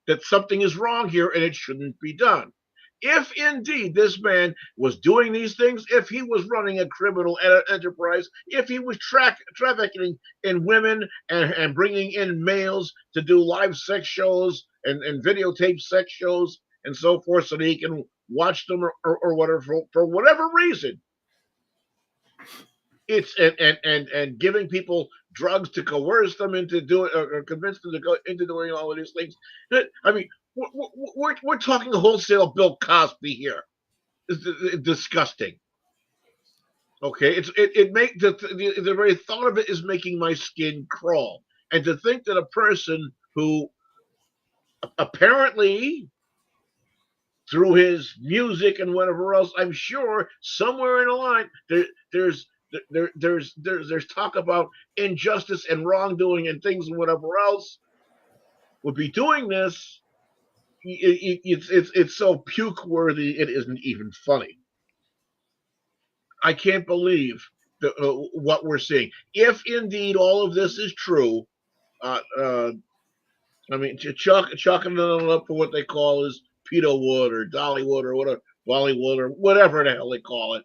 that something is wrong here and it shouldn't be done. If indeed this man was doing these things, if he was running a criminal enterprise, if he was trafficking in women and bringing in males to do live sex shows and videotape sex shows and so forth so that he can watch them or whatever, for whatever reason, it's and giving people drugs to coerce them into doing or convince them to go into doing all of these things. I mean, we're talking wholesale Bill Cosby here. It's disgusting. Okay, it make the very thought of it is making my skin crawl. And to think that a person who apparently through his music and whatever else. I'm sure somewhere in the line there's talk about injustice and wrongdoing and things and whatever else would be doing this. It's so puke worthy it isn't even funny. I can't believe what we're seeing. If indeed all of this is true, uh, uh, I mean, chalking it up for what they call is Pedo Wood or Dollywood or whatever, Bollywood or whatever the hell they call it,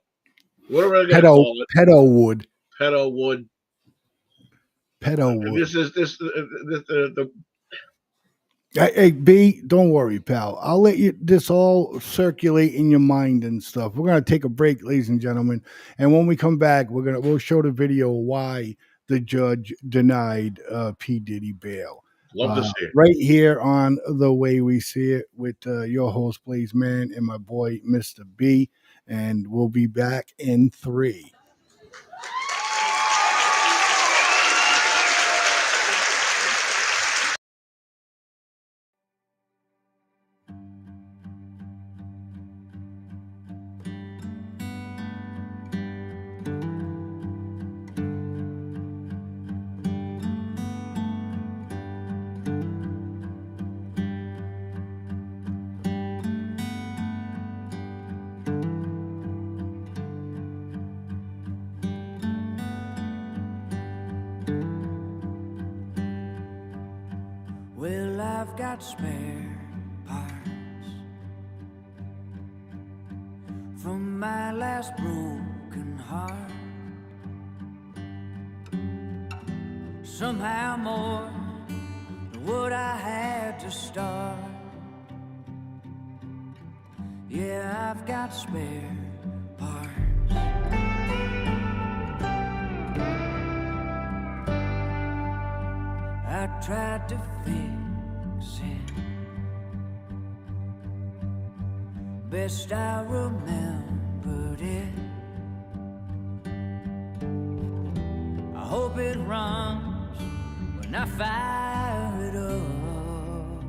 whatever they're gonna call it, Pedo Wood. Pedo Wood. Pedo Wood. This is the Hey, B, don't worry, pal. I'll let you this all circulate in your mind and stuff. We're gonna take a break, ladies and gentlemen, and when we come back, we'll show the video why the judge denied P. Diddy bail. love to see it. Right here on The Way We See It with your host, Blaze Man, and my boy, Mr. B, and we'll be back in 3. Well, I've got spare parts from my last broken heart. Somehow more than what I had to start. Yeah, I've got spare parts. I tried to fix it best I remembered it. I hope it runs when I fire it up,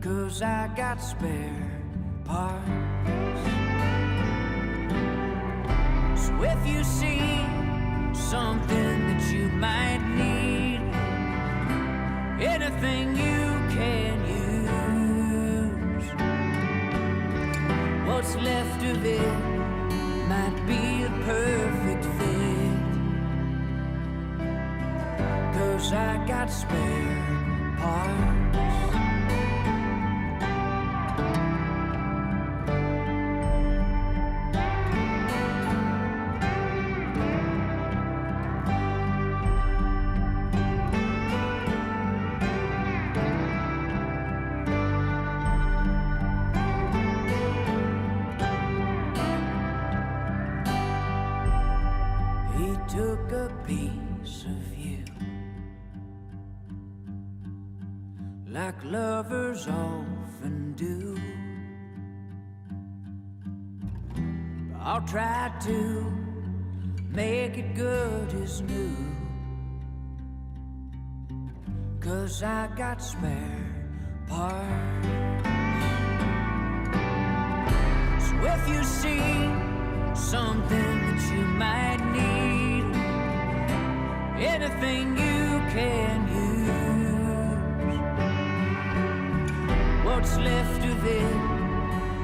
'cause I got spare parts. So if you see something that you might need, anything you can use, what's left of it might be a perfect fit, 'cause I got spare parts. Took a piece of you, like lovers often do. But I'll try to make it good as new, 'cause I got spare parts. So if you see something that you might need, anything you can use, what's left of it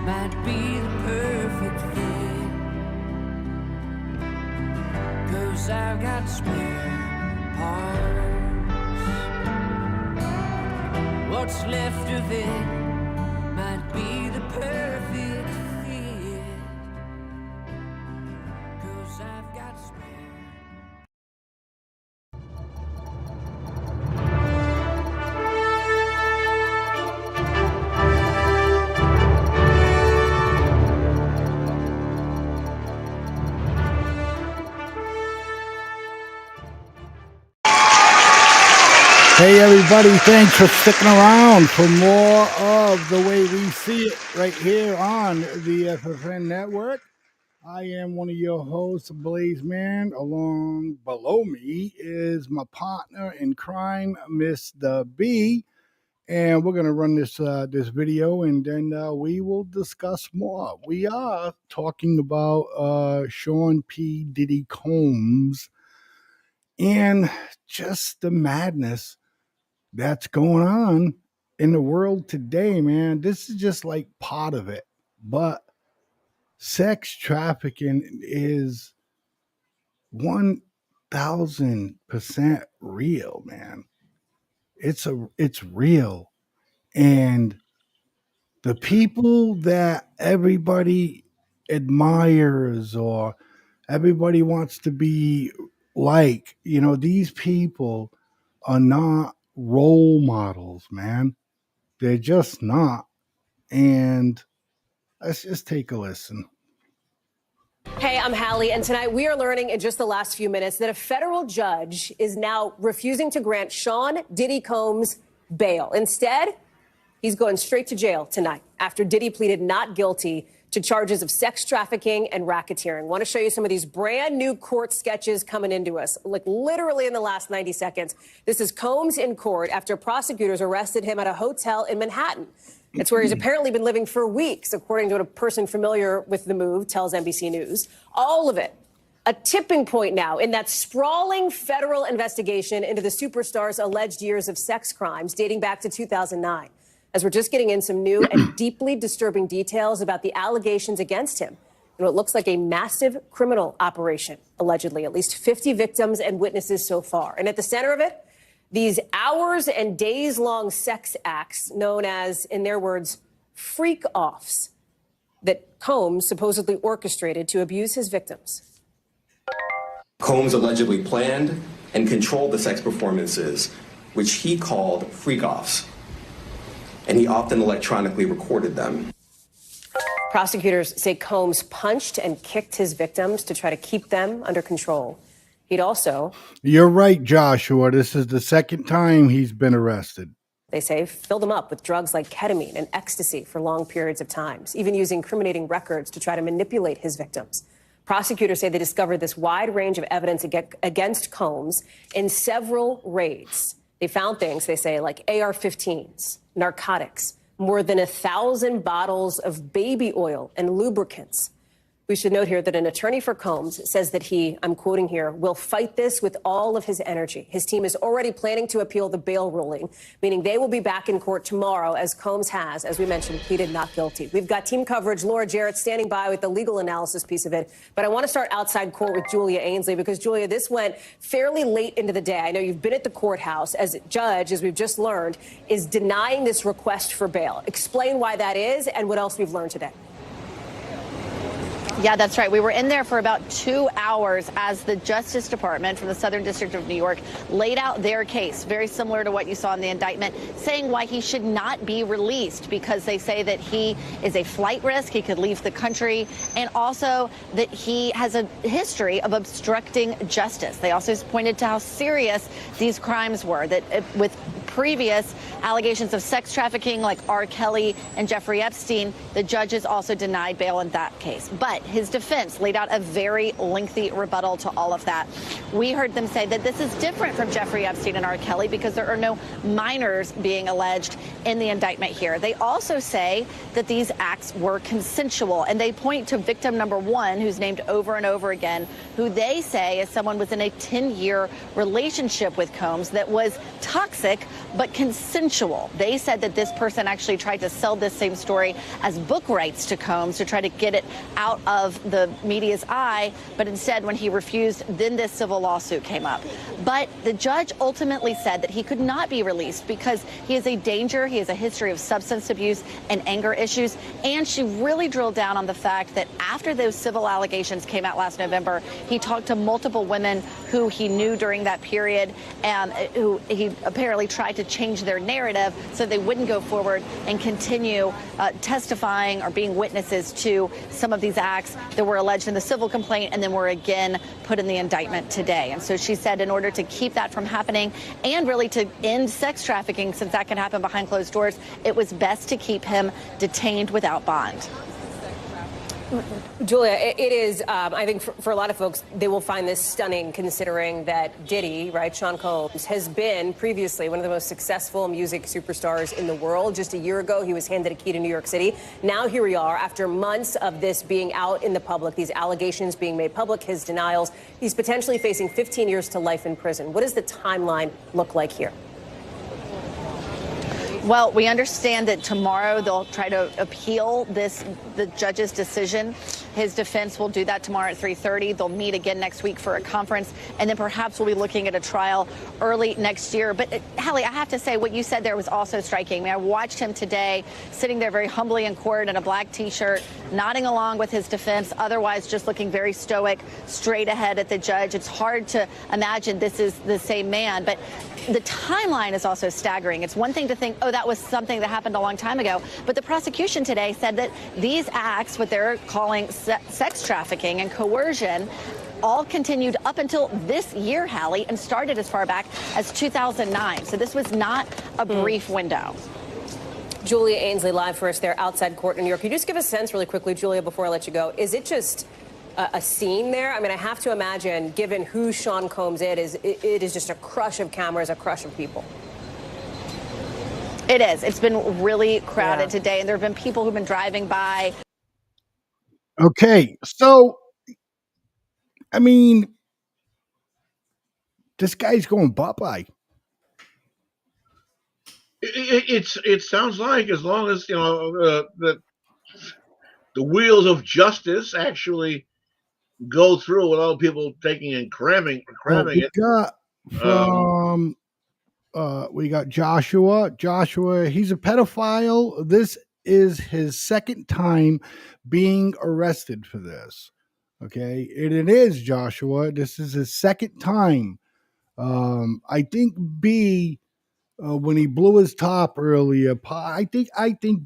might be the perfect fit, 'cause I've got spare parts. What's left of it might be the perfect fit, 'cause I've got spare. Hey everybody, thanks for sticking around for more of The Way We See It right here on the FFN Network. I am one of your hosts, Blaze Man. Along below me is my partner in crime, Mr. B. And we're going to run this video, and then we will discuss more. We are talking about Sean P. Diddy Combs and just the madness that's going on in the world today, man. This is just like part of it. But sex trafficking is 1,000% real, man. It's real. And the people that everybody admires or everybody wants to be like, these people are not role models, man. They're just not. And let's just take a listen. Hey, I'm Hallie, and tonight we are learning in just the last few minutes that a federal judge is now refusing to grant Sean Diddy Combs bail. Instead, he's going straight to jail tonight after Diddy pleaded not guilty to charges of sex trafficking and racketeering. Want to show you some of these brand new court sketches coming into us, like literally in the last 90 seconds. This is Combs in court after prosecutors arrested him at a hotel in Manhattan. It's where he's apparently been living for weeks, according to what a person familiar with the move tells NBC News. All of it a tipping point now in that sprawling federal investigation into the superstar's alleged years of sex crimes dating back to 2009. As we're just getting in some new and deeply disturbing details about the allegations against him and what looks like a massive criminal operation, allegedly. At least 50 victims and witnesses so far. And at the center of it, these hours and days-long sex acts known as, in their words, freak-offs that Combs supposedly orchestrated to abuse his victims. Combs allegedly planned and controlled the sex performances, which he called freak-offs, and he often electronically recorded them. Prosecutors say Combs punched and kicked his victims to try to keep them under control. He'd also... You're right, Joshua. This is the second time he's been arrested. They say filled them up with drugs like ketamine and ecstasy for long periods of times, even using incriminating records to try to manipulate his victims. Prosecutors say they discovered this wide range of evidence against Combs in several raids. They found things, they say, like AR-15s, narcotics, more than 1,000 bottles of baby oil and lubricants. We should note here that an attorney for Combs says that he, I'm quoting here, will fight this with all of his energy. His team is already planning to appeal the bail ruling, meaning they will be back in court tomorrow, as Combs has, as we mentioned, pleaded not guilty. We've got team coverage, Laura Jarrett standing by with the legal analysis piece of it. But I want to start outside court with Julia Ainsley, because, Julia, this went fairly late into the day. I know you've been at the courthouse as a judge, as we've just learned, is denying this request for bail. Explain why that is and what else we've learned today. Yeah, that's right. We were in there for about 2 hours as the Justice Department from the Southern District of New York laid out their case, very similar to what you saw in the indictment, saying why he should not be released, because they say that he is a flight risk, he could leave the country, and also that he has a history of obstructing justice. They also pointed to how serious these crimes were, that with previous allegations of sex trafficking like R. Kelly and Jeffrey Epstein, the judges also denied bail in that case. But his defense laid out a very lengthy rebuttal to all of that. We heard them say that this is different from Jeffrey Epstein and R. Kelly because there are no minors being alleged in the indictment here. They also say that these acts were consensual, and they point to victim number one, who's named over and over again, who they say is someone was in a 10-year relationship with Combs that was toxic but consensual. They said that this person actually tried to sell this same story as book rights to Combs to try to get it out of the media's eye, but instead when he refused, then this civil lawsuit came up. But the judge ultimately said that he could not be released because he is a danger, he has a history of substance abuse and anger issues, and she really drilled down on the fact that after those civil allegations came out last November, he talked to multiple women who he knew during that period and who he apparently tried to change their narrative so they wouldn't go forward and continue testifying or being witnesses to some of these acts that were alleged in the civil complaint and then were again put in the indictment today. And so she said in order to keep that from happening and really to end sex trafficking, since that can happen behind closed doors, it was best to keep him detained without bond. Julia, it is, I think for a lot of folks, they will find this stunning considering that Diddy, right, Sean Combs, has been previously one of the most successful music superstars in the world. Just a year ago, he was handed a key to New York City. Now here we are, after months of this being out in the public, these allegations being made public, his denials. He's potentially facing 15 years to life in prison. What does the timeline look like here? Well, we understand that tomorrow they'll try to appeal the judge's decision. His defense will do that tomorrow at 3:30. They'll meet again next week for a conference, and then perhaps we'll be looking at a trial early next year. But Hallie, I have to say what you said there was also striking. I mean, I watched him today sitting there very humbly in court in a black T-shirt, nodding along with his defense, otherwise just looking very stoic, straight ahead at the judge. It's hard to imagine this is the same man, but the timeline is also staggering. It's one thing to think, oh, that was something that happened a long time ago. But the prosecution today said that these acts, what they're calling sex trafficking and coercion, all continued up until this year, Hallie, and started as far back as 2009. So this was not a brief window. Julia Ainsley live for us there outside court in New York. Could you just give a sense really quickly, Julia, before I let you go? Is it just a scene there? I mean, I have to imagine, given who Sean Combs is, it is just a crush of cameras, a crush of people. It is. It's been really crowded today, and there have been people who've been driving by. Okay, so, I mean, this guy's going bye-bye. It sounds like, as long as, you know, the wheels of justice actually go through without people taking and cramming it. Got from we got Joshua. He's a pedophile. This is his second time being arrested for this. Okay, and it is Joshua. This is his second time. I think B, when he blew his top earlier, I think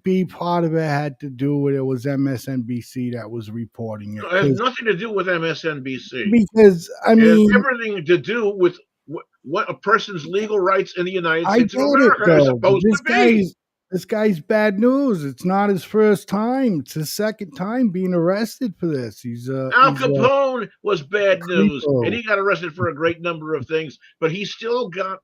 B, part of it had to do with, it was MSNBC that was reporting it. It has nothing to do with MSNBC. Because, I mean, it has everything to do with what a person's legal rights in the United States of America are supposed to be. This guy's bad news. It's not his first time. It's his second time being arrested for this. Al Capone was bad news, and he got arrested for a great number of things, but he still got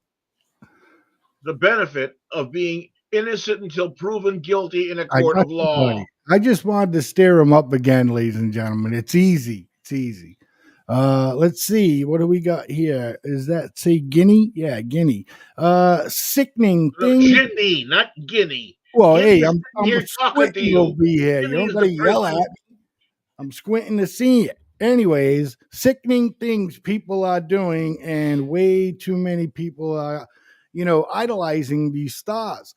the benefit of being innocent until proven guilty in a court of law. I just wanted to stir him up again, ladies and gentlemen. It's easy. It's easy. Let's see. What do we got here? Is that, say, Guinea? Yeah, Guinea. Sickening thing. Guinea, not Guinea. Well, Guinea, hey, I'm talking to you. Over here. You don't got to yell at me. I'm squinting to see it. Anyways, sickening things people are doing, and way too many people are, idolizing these stars.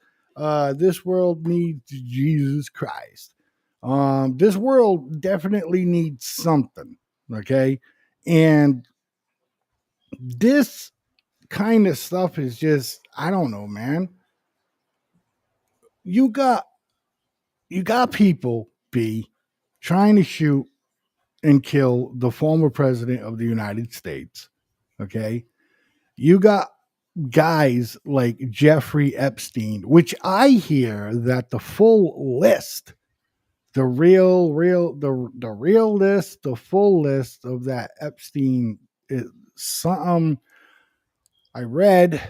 This world needs Jesus Christ. This world definitely needs something. Okay. And this kind of stuff is just, I don't know, man. You got people trying to shoot and kill the former president of the United States. Okay. You got guys like Jeffrey Epstein, which I hear that the full list, the real list, the full list of that Epstein is something I read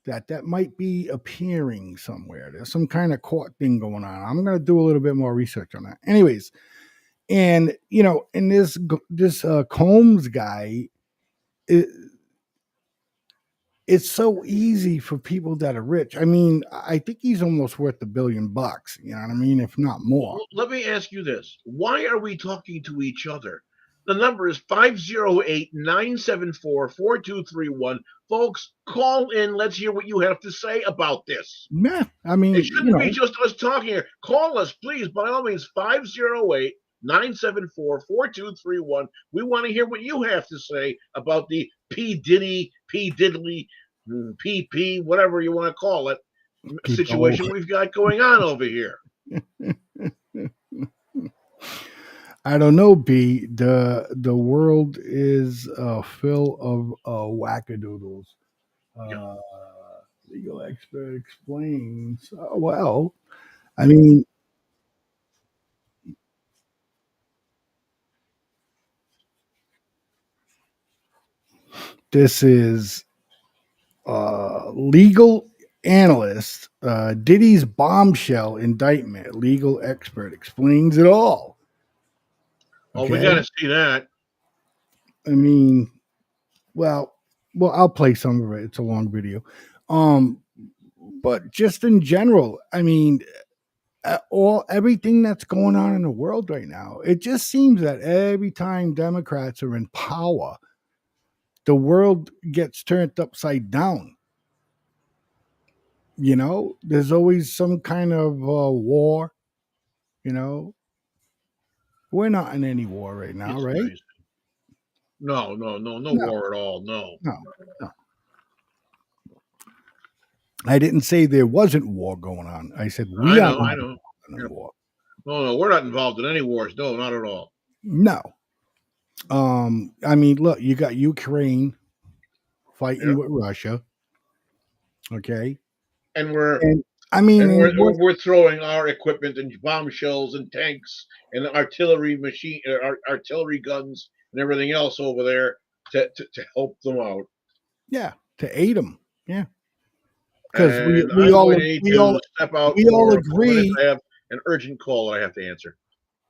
that might be appearing somewhere. There's some kind of court thing going on. I'm going to do a little bit more research on that. Anyways, and and this Combs guy, it's so easy for people that are rich. I mean, I think he's almost worth $1 billion, you know what I mean? If not more. Well, let me ask you this. Why are we talking to each other? The number is 508-974-4231. Folks, call in. Let's hear what you have to say about this. Yeah, I mean, it shouldn't be just us talking here. Call us, please, by all means, 508-974-4231. We want to hear what you have to say about the P-Diddy, P-Diddly, PP, whatever you want to call it, situation we've got going on over here. I don't know, B. The world is full of wackadoodles. Legal expert explains. Well, I mean, This is legal analyst, Diddy's bombshell indictment. Legal expert explains it all. Oh, we got to see that. I mean, well, I'll play some of it. It's a long video. But just in general, I mean, everything that's going on in the world right now, it just seems that every time Democrats are in power, the world gets turned upside down. You know, there's always some kind of war. You know, we're not in any war right now, It's right? crazy. No war at all. No. I didn't say there wasn't war going on. I said we are not in a war. No, we're not involved in any wars. No, not at all. No. I mean, look, you got Ukraine fighting with Russia. Okay. And we're throwing our equipment and bombshells and tanks and artillery artillery guns and everything else over there to help them out. Yeah, to aid them. Yeah. Because we all agree. I have an urgent call that I have to answer.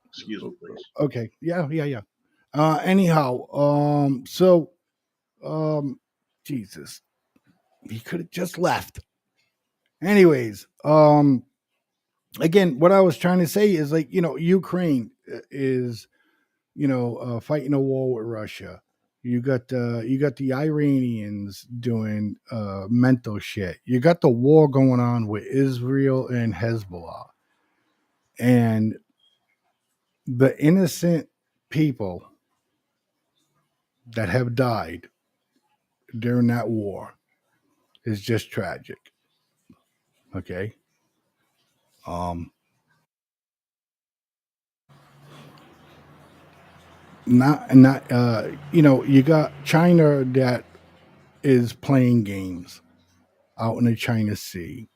Excuse me, please. Okay. Yeah. Anyhow, Jesus, he could have just left. Anyways, again, what I was trying to say is, like, you know, Ukraine is, you know, fighting a war with Russia. You got the Iranians doing mental shit. You got the war going on with Israel and Hezbollah, and the innocent people that have died during that war is just tragic. Okay. Not you know, you got China that is playing games out in the China Sea.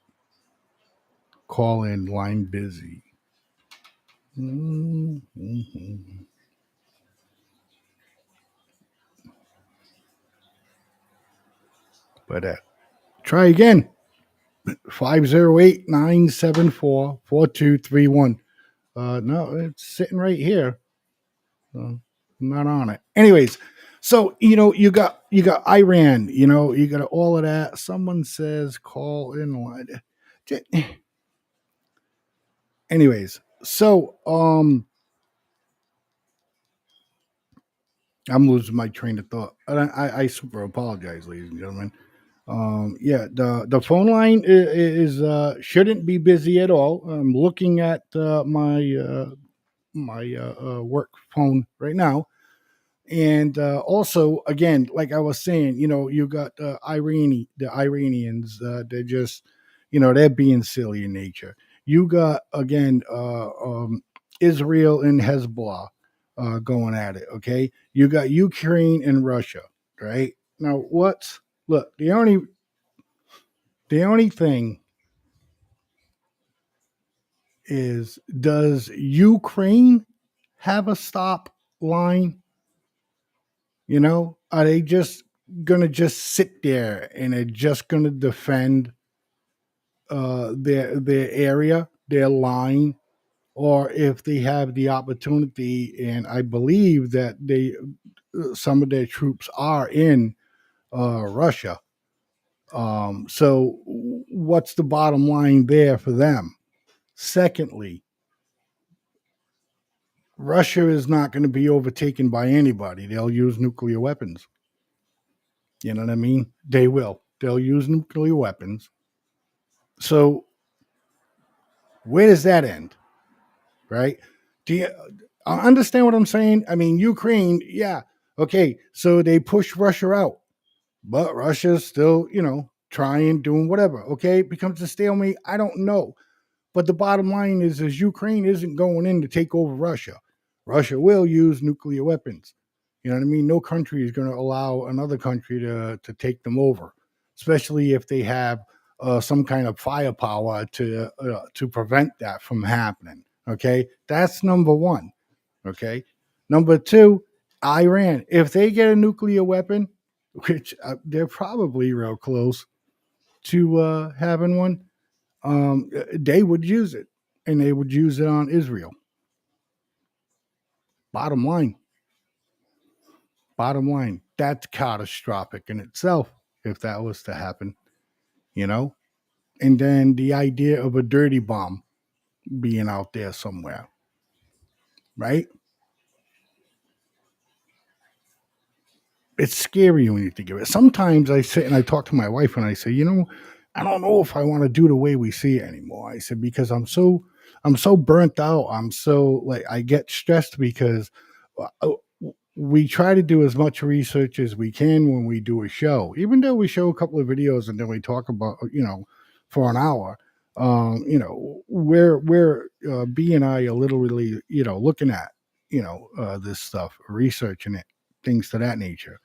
Call in, line busy. But try again. 508-974-4231. No, it's sitting right here. I'm not on it. Anyways, so you know, you got Iran, you know, you got all of that. Someone says call in line. Anyways, so I'm losing my train of thought. I super apologize, ladies and gentlemen. Yeah, the phone line is shouldn't be busy at all. I'm looking at my work phone right now. And also, again, like I was saying, you know, you got the Iranians. They're just, you know, they're being silly in nature. You got, again, Israel and Hezbollah going at it. Okay, you got Ukraine and Russia. Right now, look, the only thing is, does Ukraine have a stop line? You know, are they just gonna just sit there and they're just gonna defend their area, their line, or if they have the opportunity, and I believe that some of their troops are in Russia. So what's the bottom line there for them? Secondly, Russia is not going to be overtaken by anybody. They'll use nuclear weapons. You know what I mean? They will. They'll use nuclear weapons. So where does that end? Right? Do you understand what I'm saying? I mean, Ukraine, yeah. Okay, so they push Russia out, but Russia's still, you know, trying, doing whatever. Okay, it becomes a stalemate. I don't know. But the bottom line is Ukraine isn't going in to take over Russia. Russia will use nuclear weapons. You know what I mean? No country is going to allow another country to take them over, especially if they have some kind of firepower to prevent that from happening. Okay, that's number one. Okay, number two, Iran. If they get a nuclear weapon, which they're probably real close to having one, they would use it, and they would use it on Israel. Bottom line, that's catastrophic in itself if that was to happen, you know? And then the idea of a dirty bomb being out there somewhere, right? It's scary when you think of it. Sometimes I sit and I talk to my wife and I say, I don't know if I want to do the way we see it anymore. I said, because I'm so burnt out. I'm so like, I get stressed because we try to do as much research as we can when we do a show, even though we show a couple of videos and then we talk about, for an hour. We're B and I are literally, looking at, this stuff, researching it, things to that nature.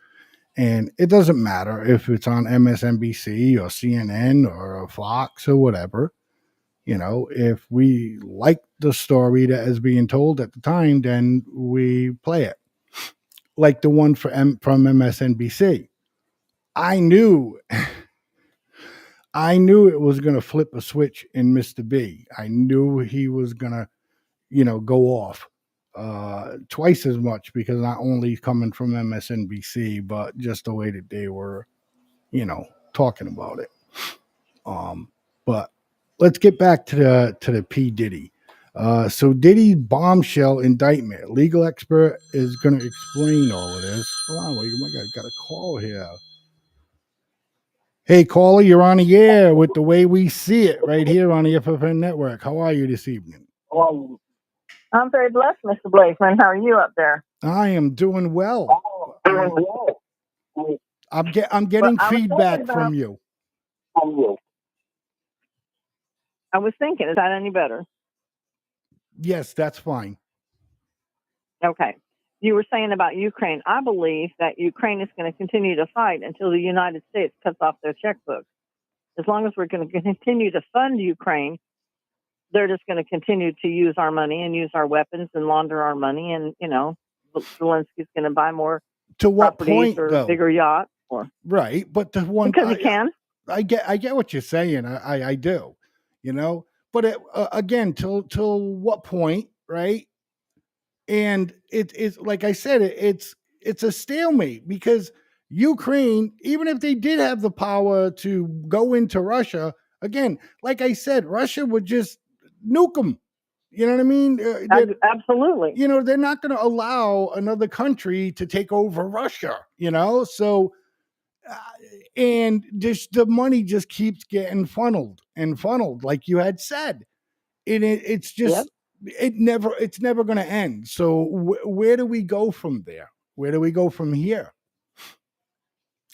And it doesn't matter if it's on MSNBC or CNN or Fox or whatever. If we like the story that is being told at the time, then we play it. Like the one from MSNBC. I knew it was going to flip a switch in Mr. B. I knew he was going to, go off twice as much, because not only coming from MSNBC, but just the way that they were, talking about it. But let's get back to the P. Diddy. So Diddy's bombshell indictment. Legal expert is going to explain all of this. Hold on, wait, my God, got a call here. Hey, caller, you're on the air with The Way We See It right here on the FFN Network. How are you this evening? I'm very blessed, Mr. Blakeman. How are you up there? I am doing well. I'm getting feedback from you. I was thinking, is that any better? Yes, that's fine. Okay. You were saying about Ukraine. I believe that Ukraine is going to continue to fight until the United States cuts off their checkbook. As long as we're going to continue to fund Ukraine, they're just going to continue to use our money and use our weapons and launder our money. And, Zelensky's going to buy more to what properties point, or though? bigger yacht. Right. But the one, because he can. I get what you're saying. I do, but again, till what point, right? And it's like I said, it's a stalemate, because Ukraine, even if they did have the power to go into Russia, again, like I said, Russia would just nuke them. You know what I mean? Absolutely. They're not going to allow another country to take over Russia. So. And just the money just keeps getting funneled, like you had said. It's just it's never going to end. So where do we go from there? Where do we go from here?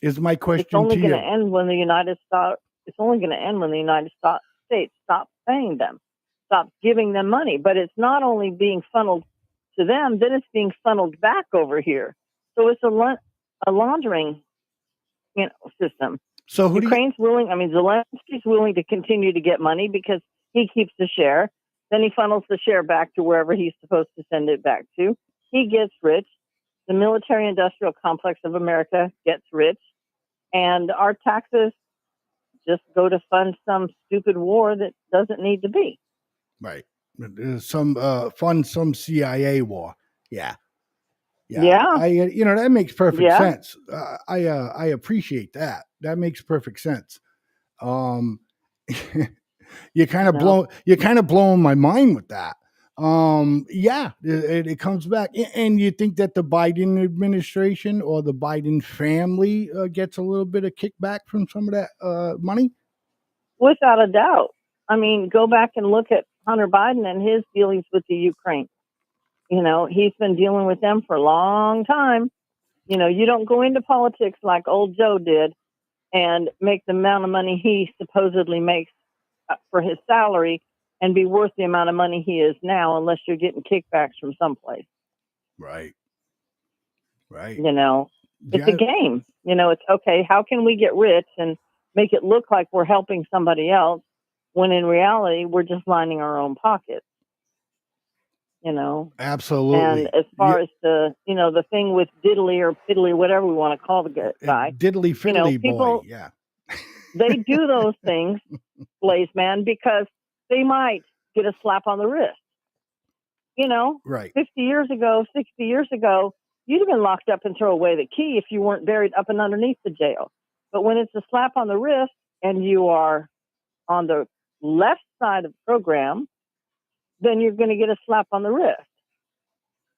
Is my question. It's only going to end when the United States. It's only going to end when the United States stops paying them, stops giving them money. But it's not only being funneled to them; then it's being funneled back over here. So it's a laundering, system. So Ukraine's willing. I mean, Zelensky's willing to continue to get money because he keeps the share. Then he funnels the share back to wherever he's supposed to send it back to. He gets rich. The military-industrial complex of America gets rich, and our taxes just go to fund some stupid war that doesn't need to be. Right. Fund some CIA war. Yeah. Yeah. That makes perfect sense. I appreciate that. That makes perfect sense. You're kind of blowing my mind with that. It comes back. And you think that the Biden administration or the Biden family gets a little bit of kickback from some of that money? Without a doubt. I mean, go back and look at Hunter Biden and his dealings with the Ukraine. He's been dealing with them for a long time. You don't go into politics like old Joe did and make the amount of money he supposedly makes for his salary and be worth the amount of money he is now unless you're getting kickbacks from someplace. Right. It's a game. It's okay. How can we get rich and make it look like we're helping somebody else when in reality we're just lining our own pockets? you know. Absolutely. And as far as the, you know, the thing with diddly or piddly, whatever we want to call the guy, diddly you know, fiddly people, boy. Yeah. they do those things, Blaze Man, because they might get a slap on the wrist. You know, Right. 50 years ago, 60 years ago, you'd have been locked up and throw away the key if you weren't buried up and underneath the jail. But when it's a slap on the wrist and you are on the left side of the program, then you're going to get a slap on the wrist.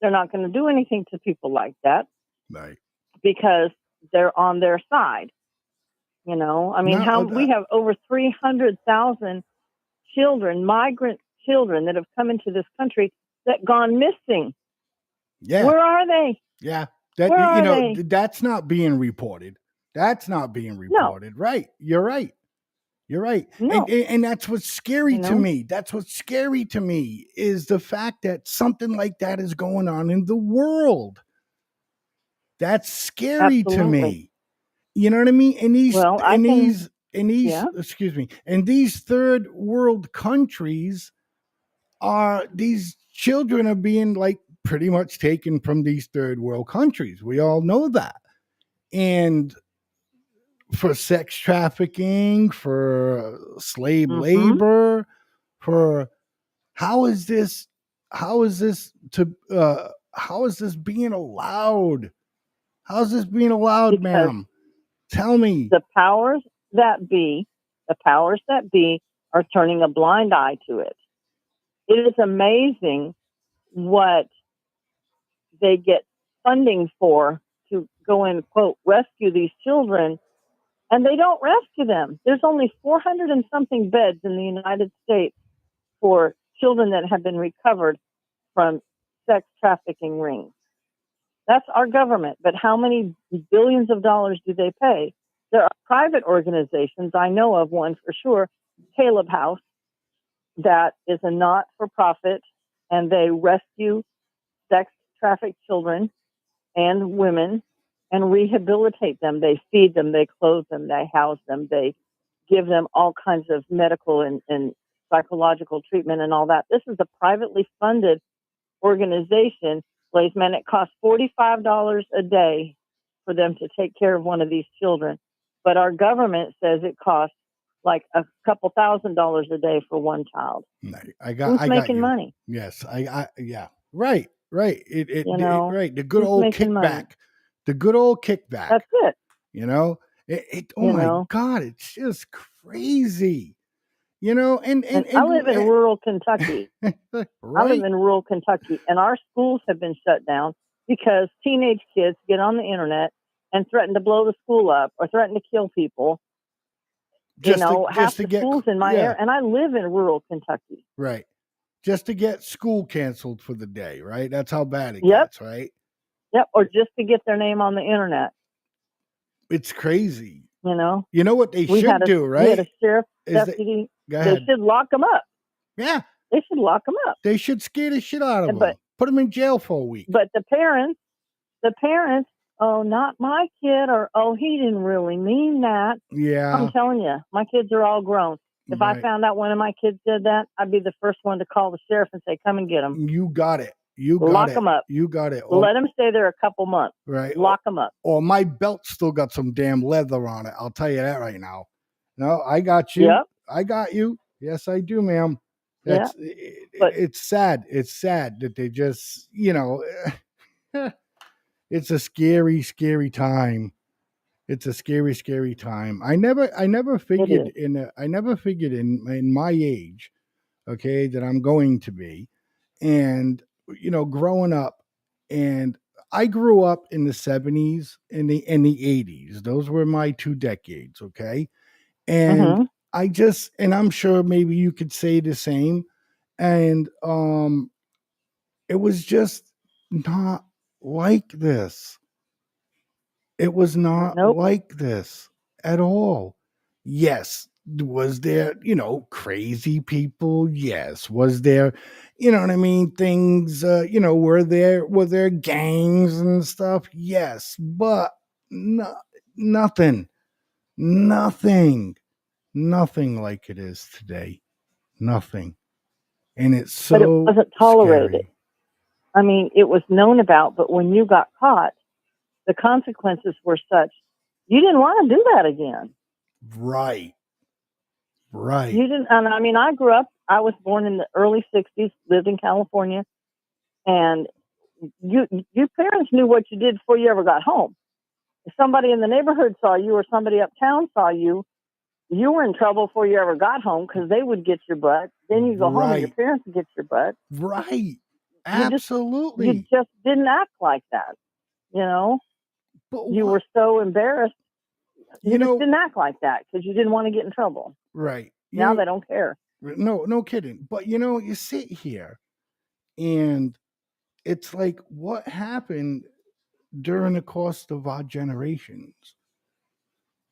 They're not going to do anything to people like that. Right. Because they're on their side. You know, I mean, we have over 300,000 children, migrant children that have come into this country that gone missing. Yeah. Where are they? Yeah. Where are they? That's not being reported. That's not being reported. No. Right. You're right. You're right. No. And that's what's scary you know? to me. That's what's scary to me is the fact that something like that is going on in the world. That's scary Absolutely. to me. You know what I mean? And these, yeah. excuse me, and these third world countries these children are being like pretty much taken from these third world countries. We all know that. And for sex trafficking, for slave labor, for how is this being allowed? How is this being allowed, ma'am? Tell me. The powers that be are turning a blind eye to it. It is amazing what they get funding for to go and, quote, rescue these children, and they don't rescue them. There's only 400 and something beds in the United States for children that have been recovered from sex trafficking rings. That's our government, but how many billions of dollars do they pay? There are private organizations, I know of one for sure, Caleb House, that is a not-for-profit, and they rescue sex trafficked children and women and rehabilitate them. They feed them, they clothe them, they house them, they give them all kinds of medical and psychological treatment and all that. This is a privately funded organization, Blazeman. It costs $45 a day for them to take care of one of these children. But our government says it costs like a couple $1,000s a day for one child. Who's making money? Yes, yeah, right. Right. Right. The good old kickback. Money? The good old kickback. That's it. You know, oh my God, it's just crazy. You know, and I live in rural Kentucky. Right? I live in rural Kentucky, and our schools have been shut down because teenage kids get on the internet and threaten to blow the school up or threaten to kill people. Half the schools in my area, and I live in rural Kentucky. Right. Just to get school canceled for the day, right? That's how bad it gets, right? Yep, or just to get their name on the internet. It's crazy. You know what they should do, right? We had a sheriff deputy. They should lock them up. Yeah. They should lock them up. They should scare the shit out of them. Put them in jail for a week. But the parents, oh, not my kid, or, oh, he didn't really mean that. Yeah. I'm telling you, my kids are all grown. If I found out one of my kids did that, I'd be the first one to call the sheriff and say, come and get them. You got it. You got Lock it. them up. You got it. Let them stay there a couple months. Right. Lock them up. Or my belt still got some damn leather on it. I'll tell you that right now. No, I got you. Yep. I got you. Yes, I do, ma'am. But it's sad. It's sad that they just, it's a scary, scary time. It's a scary, scary time. I never figured in my age, okay, that I'm going to be. And, growing up, and I grew up in the 70s and the 80s. Those were my two decades, okay? And and I'm sure maybe you could say the same. And it was just not like this. It was not like this at all. Yes. Was there, crazy people? Yes. Was there, what I mean? Things, were there gangs and stuff? Yes. But nothing like it is today. Nothing. And it's so but it wasn't tolerated. scary. I mean, it was known about, but when you got caught, the consequences were such, you didn't want to do that again. Right. You didn't, and I mean, I was born in the early 60s, lived in California, and your parents knew what you did before you ever got home. If somebody in the neighborhood saw you or somebody uptown saw you, you were in trouble before you ever got home because they would get your butt. Then you go home and your parents would get your butt. Right. Absolutely. You just didn't act like that, you know? But you were so embarrassed. You just didn't act like that because you didn't want to get in trouble. Right. Now they don't care. No kidding. But, you sit here and it's like, what happened during the course of our generations?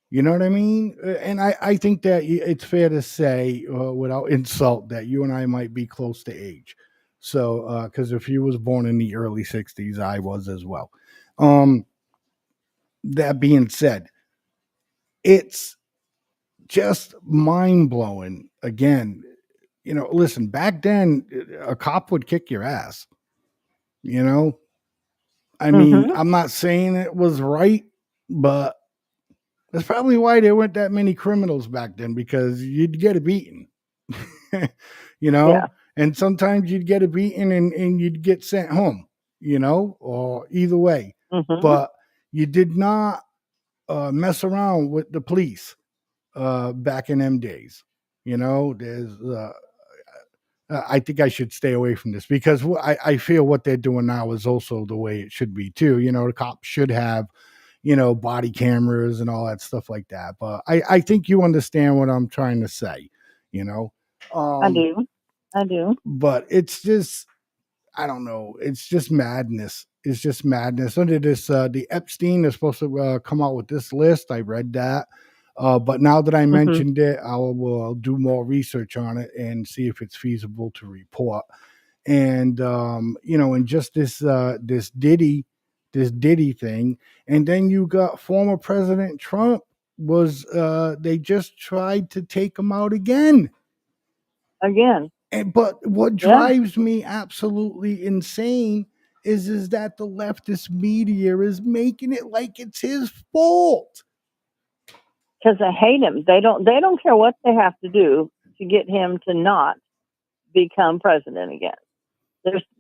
You know what I mean? And I think that it's fair to say, without insult, that you and I might be close to age. So, because if you was born in the early 60s, I was as well. That being said, it's just mind-blowing. Again, listen, back then, a cop would kick your ass. I mean, I'm not saying it was right, but that's probably why there weren't that many criminals back then, because you'd get a beating, Yeah. and sometimes you'd get a beating and you'd get sent home, or either way. But you did not mess around with the police back in them days. There's I think I should stay away from this because I feel what they're doing now is also the way it should be too. The cops should have, body cameras and all that stuff like that. But I think you understand what I'm trying to say, I do. But it's just, I don't know. It's just madness. It's just madness. Under this, the Epstein is supposed to come out with this list. I read that. But now that I mentioned it, I'll do more research on it and see if it's feasible to report. And and just this Diddy thing, and then you got former President Trump they just tried to take him out again. But what drives me absolutely insane is that the leftist media is making it like it's his fault. Because they hate him. They don't care what they have to do to get him to not become president again.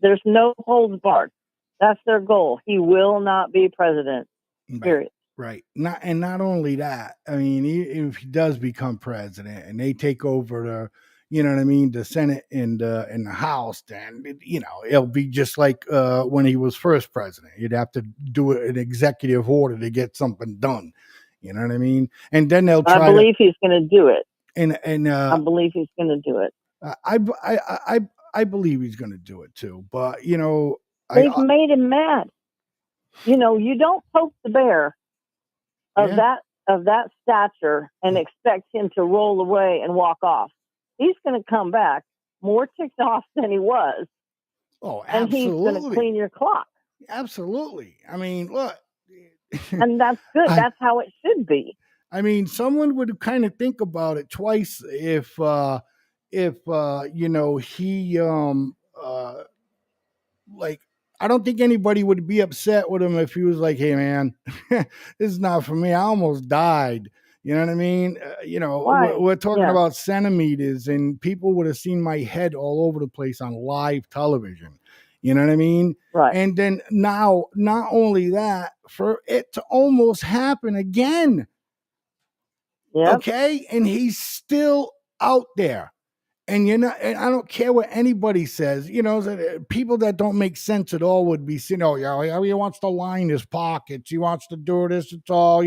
There's no holds barred. That's their goal. He will not be president. Period. Right. Not only that, I mean, if he does become president and they take over the Senate and the House, then it'll be just like when he was first president. You'd have to do an executive order to get something done. You know what I mean? And then they'll try. I believe he's going to do it. And I believe he's going to do it. I believe he's going to do it too. But they've made him mad. You don't poke the bear of that stature and expect him to roll away and walk off. He's going to come back more ticked off than he was. Oh, absolutely. And he's going to clean your clock. Absolutely. I mean, look. And that's good. That's how it should be. I mean, someone would kind of think about it twice if he like, I don't think anybody would be upset with him if he was like, hey man, this is not for me. I almost died. You know what I mean? We're talking about centimeters, and people would have seen my head all over the place on live television. You know what I mean? Right. And then now, not only that, for it to almost happen again. Yep. Okay. And he's still out there. And and I don't care what anybody says, people that don't make sense at all would be saying, he wants to line his pockets. He wants to do this. It's all,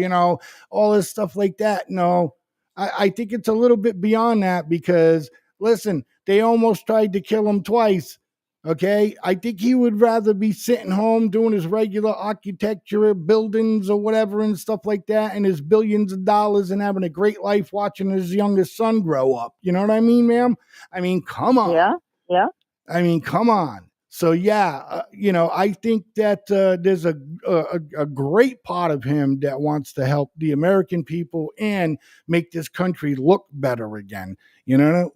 all this stuff like that. No, I think it's a little bit beyond that because, listen, they almost tried to kill him twice. Okay. I think he would rather be sitting home doing his regular architecture, buildings or whatever and stuff like that, and his billions of dollars and having a great life watching his youngest son grow up. You know what I mean, ma'am? I mean, come on. Yeah. I mean, come on. So, I think that there's a great part of him that wants to help the American people and make this country look better again. You know?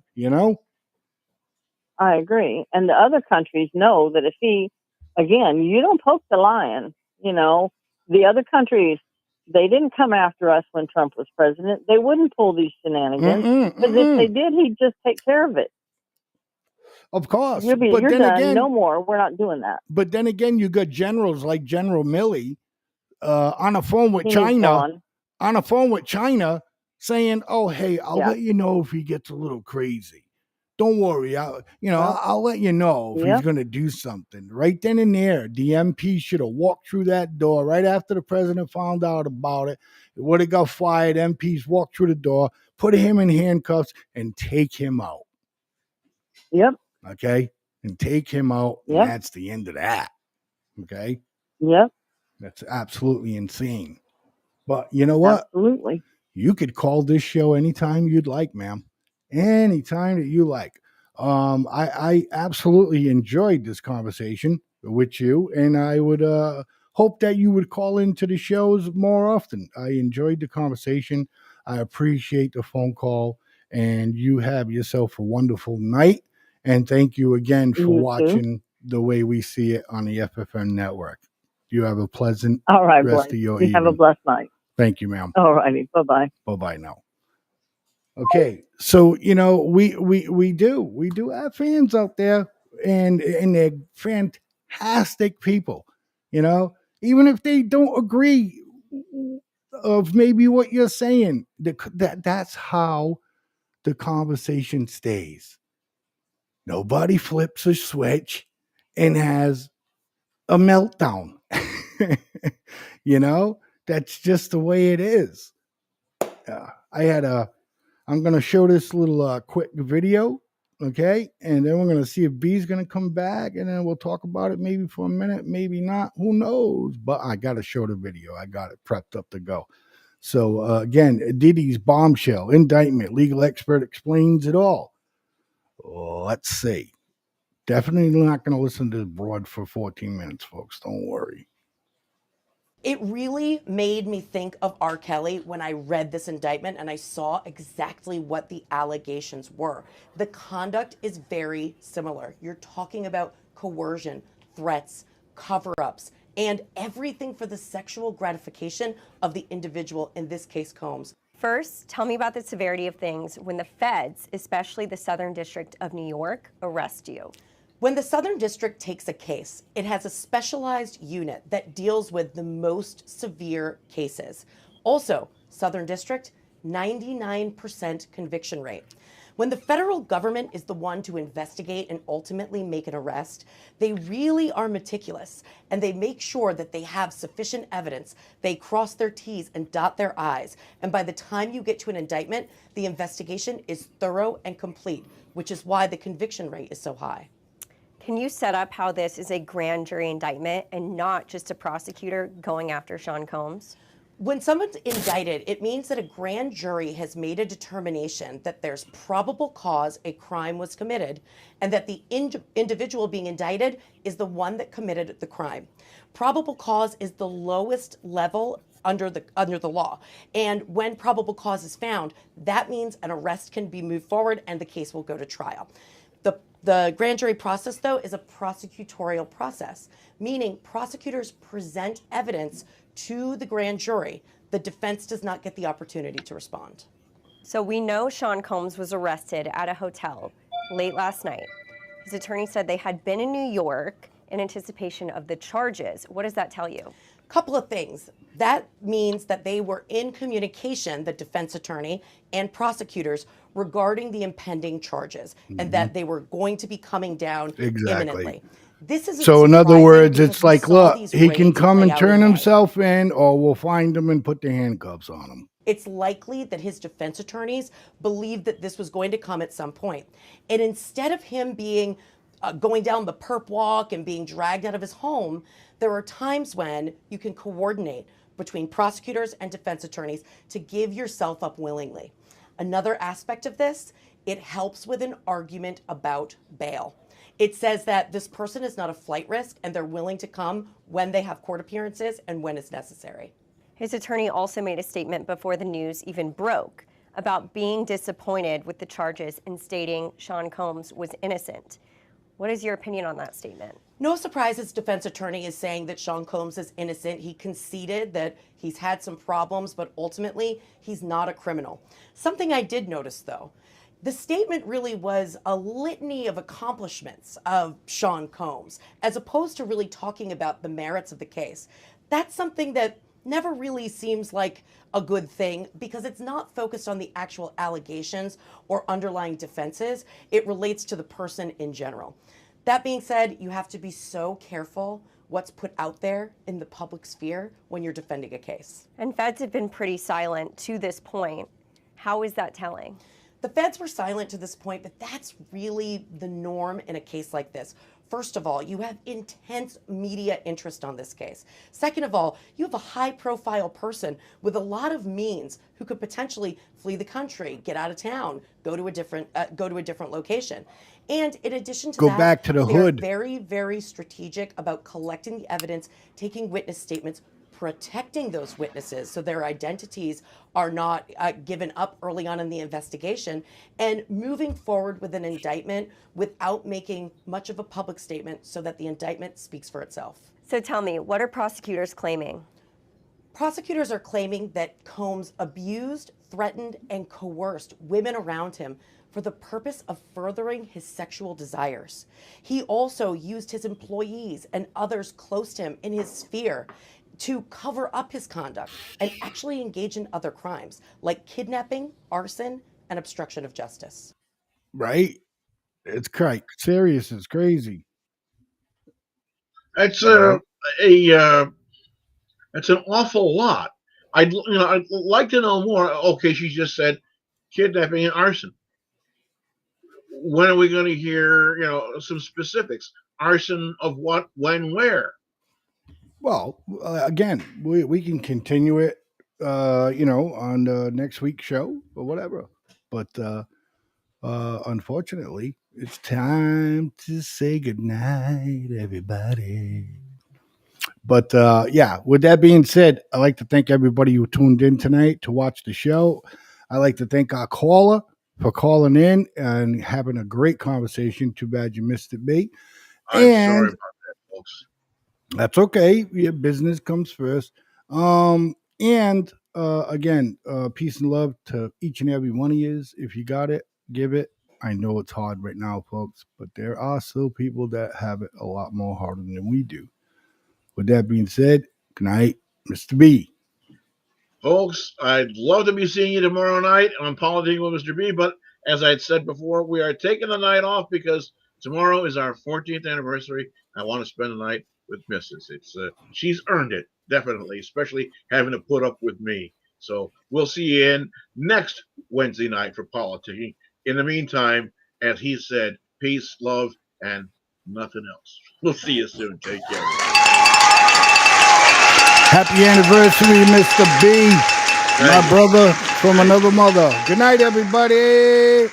I agree. And the other countries know that if he again, you don't poke the lion. You know, the other countries, they didn't come after us when Trump was president. They wouldn't pull these shenanigans. Because if they did, he'd just take care of it. Of course. You're But then done. again, No more. We're not doing that. But then again, you got generals like General Milley on the phone with He's China, gone. saying, "Oh, hey, I'll let you know if he gets a little crazy. Don't worry, I'll let you know if he's going to do something." Right then and there, the MP should have walked through that door right after the president found out about it. It would have got fired. MPs walked through the door, put him in handcuffs, and take him out. Yep. Okay, and take him out, and Yep. that's the end of that. Okay. Yep. That's absolutely insane. But you know what? Absolutely. You could call this show anytime you'd like, ma'am. Anytime that you like. I absolutely enjoyed this conversation with you, and I would hope that you would call into the shows more often. I enjoyed the conversation. I appreciate the phone call, and you have yourself a wonderful night. And thank you again for You too. watching The Way We See It on the FFN network. You have a pleasant All right, rest Blaine. of your You evening. have a blessed night. Thank you, ma'am. All righty. Bye-bye. Bye-bye now. Okay, so we do have fans out there, and they're fantastic people. Even if they don't agree of maybe what you're saying, that's how the conversation stays. Nobody flips a switch and has a meltdown. That's just the way it is. I'm going to show this little quick video, okay? And then we're going to see if B's going to come back, and then we'll talk about it maybe for a minute, maybe not. Who knows? But I got to show the video. I got it prepped up to go. So, again, Diddy's bombshell, indictment, legal expert explains it all. Let's see. Definitely not going to listen to this broad for 14 minutes, folks. Don't worry. It really made me think of R. Kelly when I read this indictment and I saw exactly what the allegations were. The conduct is very similar. You're talking about coercion, threats, cover-ups, and everything for the sexual gratification of the individual, in this case, Combs. First, tell me about the severity of things when the feds, especially the Southern District of New York, arrest you. When the Southern District takes a case, it has a specialized unit that deals with the most severe cases. Also, Southern District, 99% conviction rate. When the federal government is the one to investigate and ultimately make an arrest, they really are meticulous, and they make sure that they have sufficient evidence. They cross their T's and dot their I's. And by the time you get to an indictment, the investigation is thorough and complete, which is why the conviction rate is so high. Can you set up how this is a grand jury indictment and not just a prosecutor going after Sean Combs? When someone's indicted, it means that a grand jury has made a determination that there's probable cause a crime was committed and that the individual being indicted is the one that committed the crime. Probable cause is the lowest level under the law. And when probable cause is found, that means an arrest can be moved forward and the case will go to trial. The grand jury process, though, is a prosecutorial process, meaning prosecutors present evidence to the grand jury. The defense does not get the opportunity to respond. So we know Sean Combs was arrested at a hotel late last night. His attorney said they had been in New York in anticipation of the charges. What does that tell you? Couple of things. That means that they were in communication, the defense attorney and prosecutors, regarding the impending charges, and that they were going to be coming down imminently. This is so in other words, it's like, look, he can come and turn himself in, or we'll find him and put the handcuffs on him. It's likely that his defense attorneys believed that this was going to come at some point. And instead of him being going down the perp walk and being dragged out of his home, there are times when you can coordinate between prosecutors and defense attorneys to give yourself up willingly. Another aspect of this, it helps with an argument about bail. It says that this person is not a flight risk and they're willing to come when they have court appearances and when it's necessary. His attorney also made a statement before the news even broke about being disappointed with the charges and stating Sean Combs was innocent. What is your opinion on that statement? No surprise his defense attorney is saying that Sean Combs is innocent. He conceded that he's had some problems, but ultimately he's not a criminal. Something I did notice, though, the statement really was a litany of accomplishments of Sean Combs, as opposed to really talking about the merits of the case. That's something that never really seems like a good thing because it's not focused on the actual allegations or underlying defenses. It relates to the person in general. That being said, you have to be so careful what's put out there in the public sphere when you're defending a case. And feds have been pretty silent to this point. How is that telling? The feds were silent to this point, but that's really the norm in a case like this. First of all, you have intense media interest on this case. Second of all, you have a high-profile person with a lot of means who could potentially flee the country, get out of town, go to a different location. And in addition to Go that, back to the they're hood. very, very strategic about collecting the evidence, taking witness statements, protecting those witnesses so their identities are not given up early on in the investigation, and moving forward with an indictment without making much of a public statement so that the indictment speaks for itself. So tell me, what are prosecutors claiming? Prosecutors are claiming that Combs abused, threatened, and coerced women around him for the purpose of furthering his sexual desires. He also used his employees and others close to him in his sphere to cover up his conduct and actually engage in other crimes like kidnapping, arson, and obstruction of justice. Right? It's quite serious. It's crazy. It's it's an awful lot. I'd like to know more. Okay, she just said kidnapping and arson. When are we going to hear some specifics? Arson of what, when, where? Well, again, we can continue it, on the next week's show or whatever. But unfortunately, it's time to say goodnight, everybody. But yeah, with that being said, I'd like to thank everybody who tuned in tonight to watch the show. I'd like to thank our caller for calling in and having a great conversation. Too bad you missed it, B. I'm sorry about that, folks. That's okay. Your business comes first. And again, peace and love to each and every one of you. If you got it, give it. I know it's hard right now, folks, but there are still people that have it a lot more harder than we do. With that being said, good night, Mr. B. Folks, I'd love to be seeing you tomorrow night on Politicking with Mr. B, but as I had said before, we are taking the night off because tomorrow is our 14th anniversary. I want to spend the night with Mrs. She's earned it, definitely, especially having to put up with me. So we'll see you in next Wednesday night for Politicking. In the meantime, as he said, peace, love, and nothing else. We'll see you soon. Take care. Happy anniversary, Mr. B, my brother from another mother. Good night, everybody.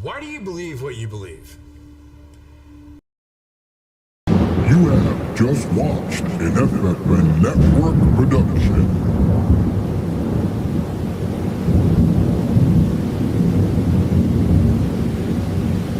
Why do you believe what you believe? You have just watched an FFN Network production.